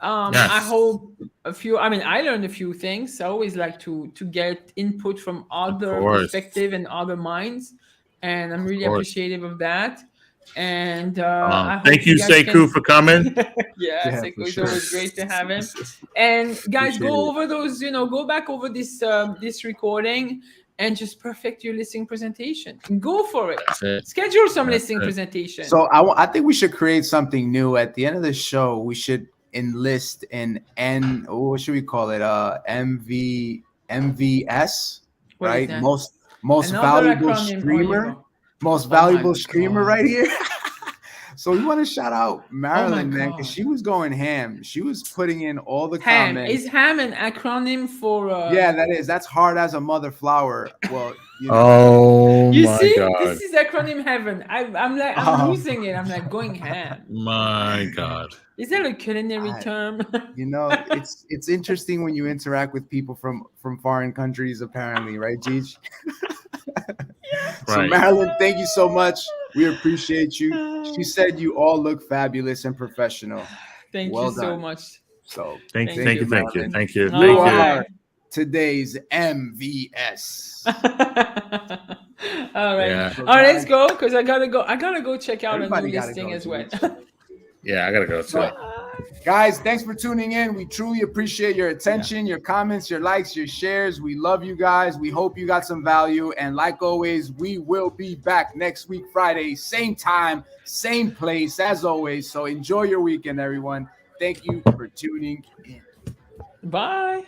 Speaker 3: I hope I learned a few things. I always like to get input from other perspective and other minds, and I'm really appreciative of that. And
Speaker 2: thank you, Sekou, for coming.
Speaker 3: Sekou is always great to have him. And guys, go over those, go back over this recording and just perfect your listing presentation. Go for it. Schedule some listing presentation.
Speaker 1: So I think we should create something new at the end of the show. We should enlist what should we call it? MVS, right? most
Speaker 3: Another
Speaker 1: valuable
Speaker 3: acronym. Oh, here you
Speaker 1: streamer,
Speaker 3: go.
Speaker 1: most
Speaker 3: Oh my
Speaker 1: valuable streamer
Speaker 3: God.
Speaker 1: right here. So we want to shout out
Speaker 3: Oh
Speaker 1: Marilyn,
Speaker 3: my
Speaker 1: man, because
Speaker 3: God.
Speaker 1: she was going ham. She was putting in all the
Speaker 3: Ham.
Speaker 1: comments.
Speaker 3: Is ham an acronym for?
Speaker 1: Yeah, that is. That's hard as a mother flower. Well, you know.
Speaker 2: Oh
Speaker 3: You
Speaker 2: my
Speaker 3: see,
Speaker 2: God.
Speaker 3: this is acronym heaven. I'm like, I'm losing it. I'm like going ham.
Speaker 2: My God.
Speaker 3: Is that a culinary
Speaker 1: I-
Speaker 3: term?
Speaker 1: You know, it's interesting when you interact with people from foreign countries, apparently, right, Jeej? So
Speaker 2: Right.
Speaker 1: Marilyn, thank you so much. We appreciate you. She said you all look fabulous and professional.
Speaker 3: Thank
Speaker 1: Well
Speaker 3: you so
Speaker 1: done.
Speaker 3: much.
Speaker 1: So
Speaker 2: Thank you.
Speaker 3: Thank
Speaker 2: Thank you. Thank you.
Speaker 1: Marilyn.
Speaker 2: Thank you.
Speaker 3: All
Speaker 1: You
Speaker 2: Thank you.
Speaker 1: are today's MVS.
Speaker 3: All right.
Speaker 2: Yeah.
Speaker 1: So
Speaker 3: All right, let's
Speaker 1: guys,
Speaker 3: go because I gotta go. I gotta go check out a new
Speaker 1: everybody gotta
Speaker 3: listing
Speaker 1: go,
Speaker 3: as well.
Speaker 1: Jeej.
Speaker 2: Yeah, I gotta go too.
Speaker 1: So, guys, thanks for tuning in. We truly appreciate your attention, your comments, your likes, your shares. We love you guys. We hope you got some value. And like always, we will be back next week, Friday, same time, same place as always. So enjoy your weekend, everyone. Thank you for tuning in.
Speaker 3: Bye.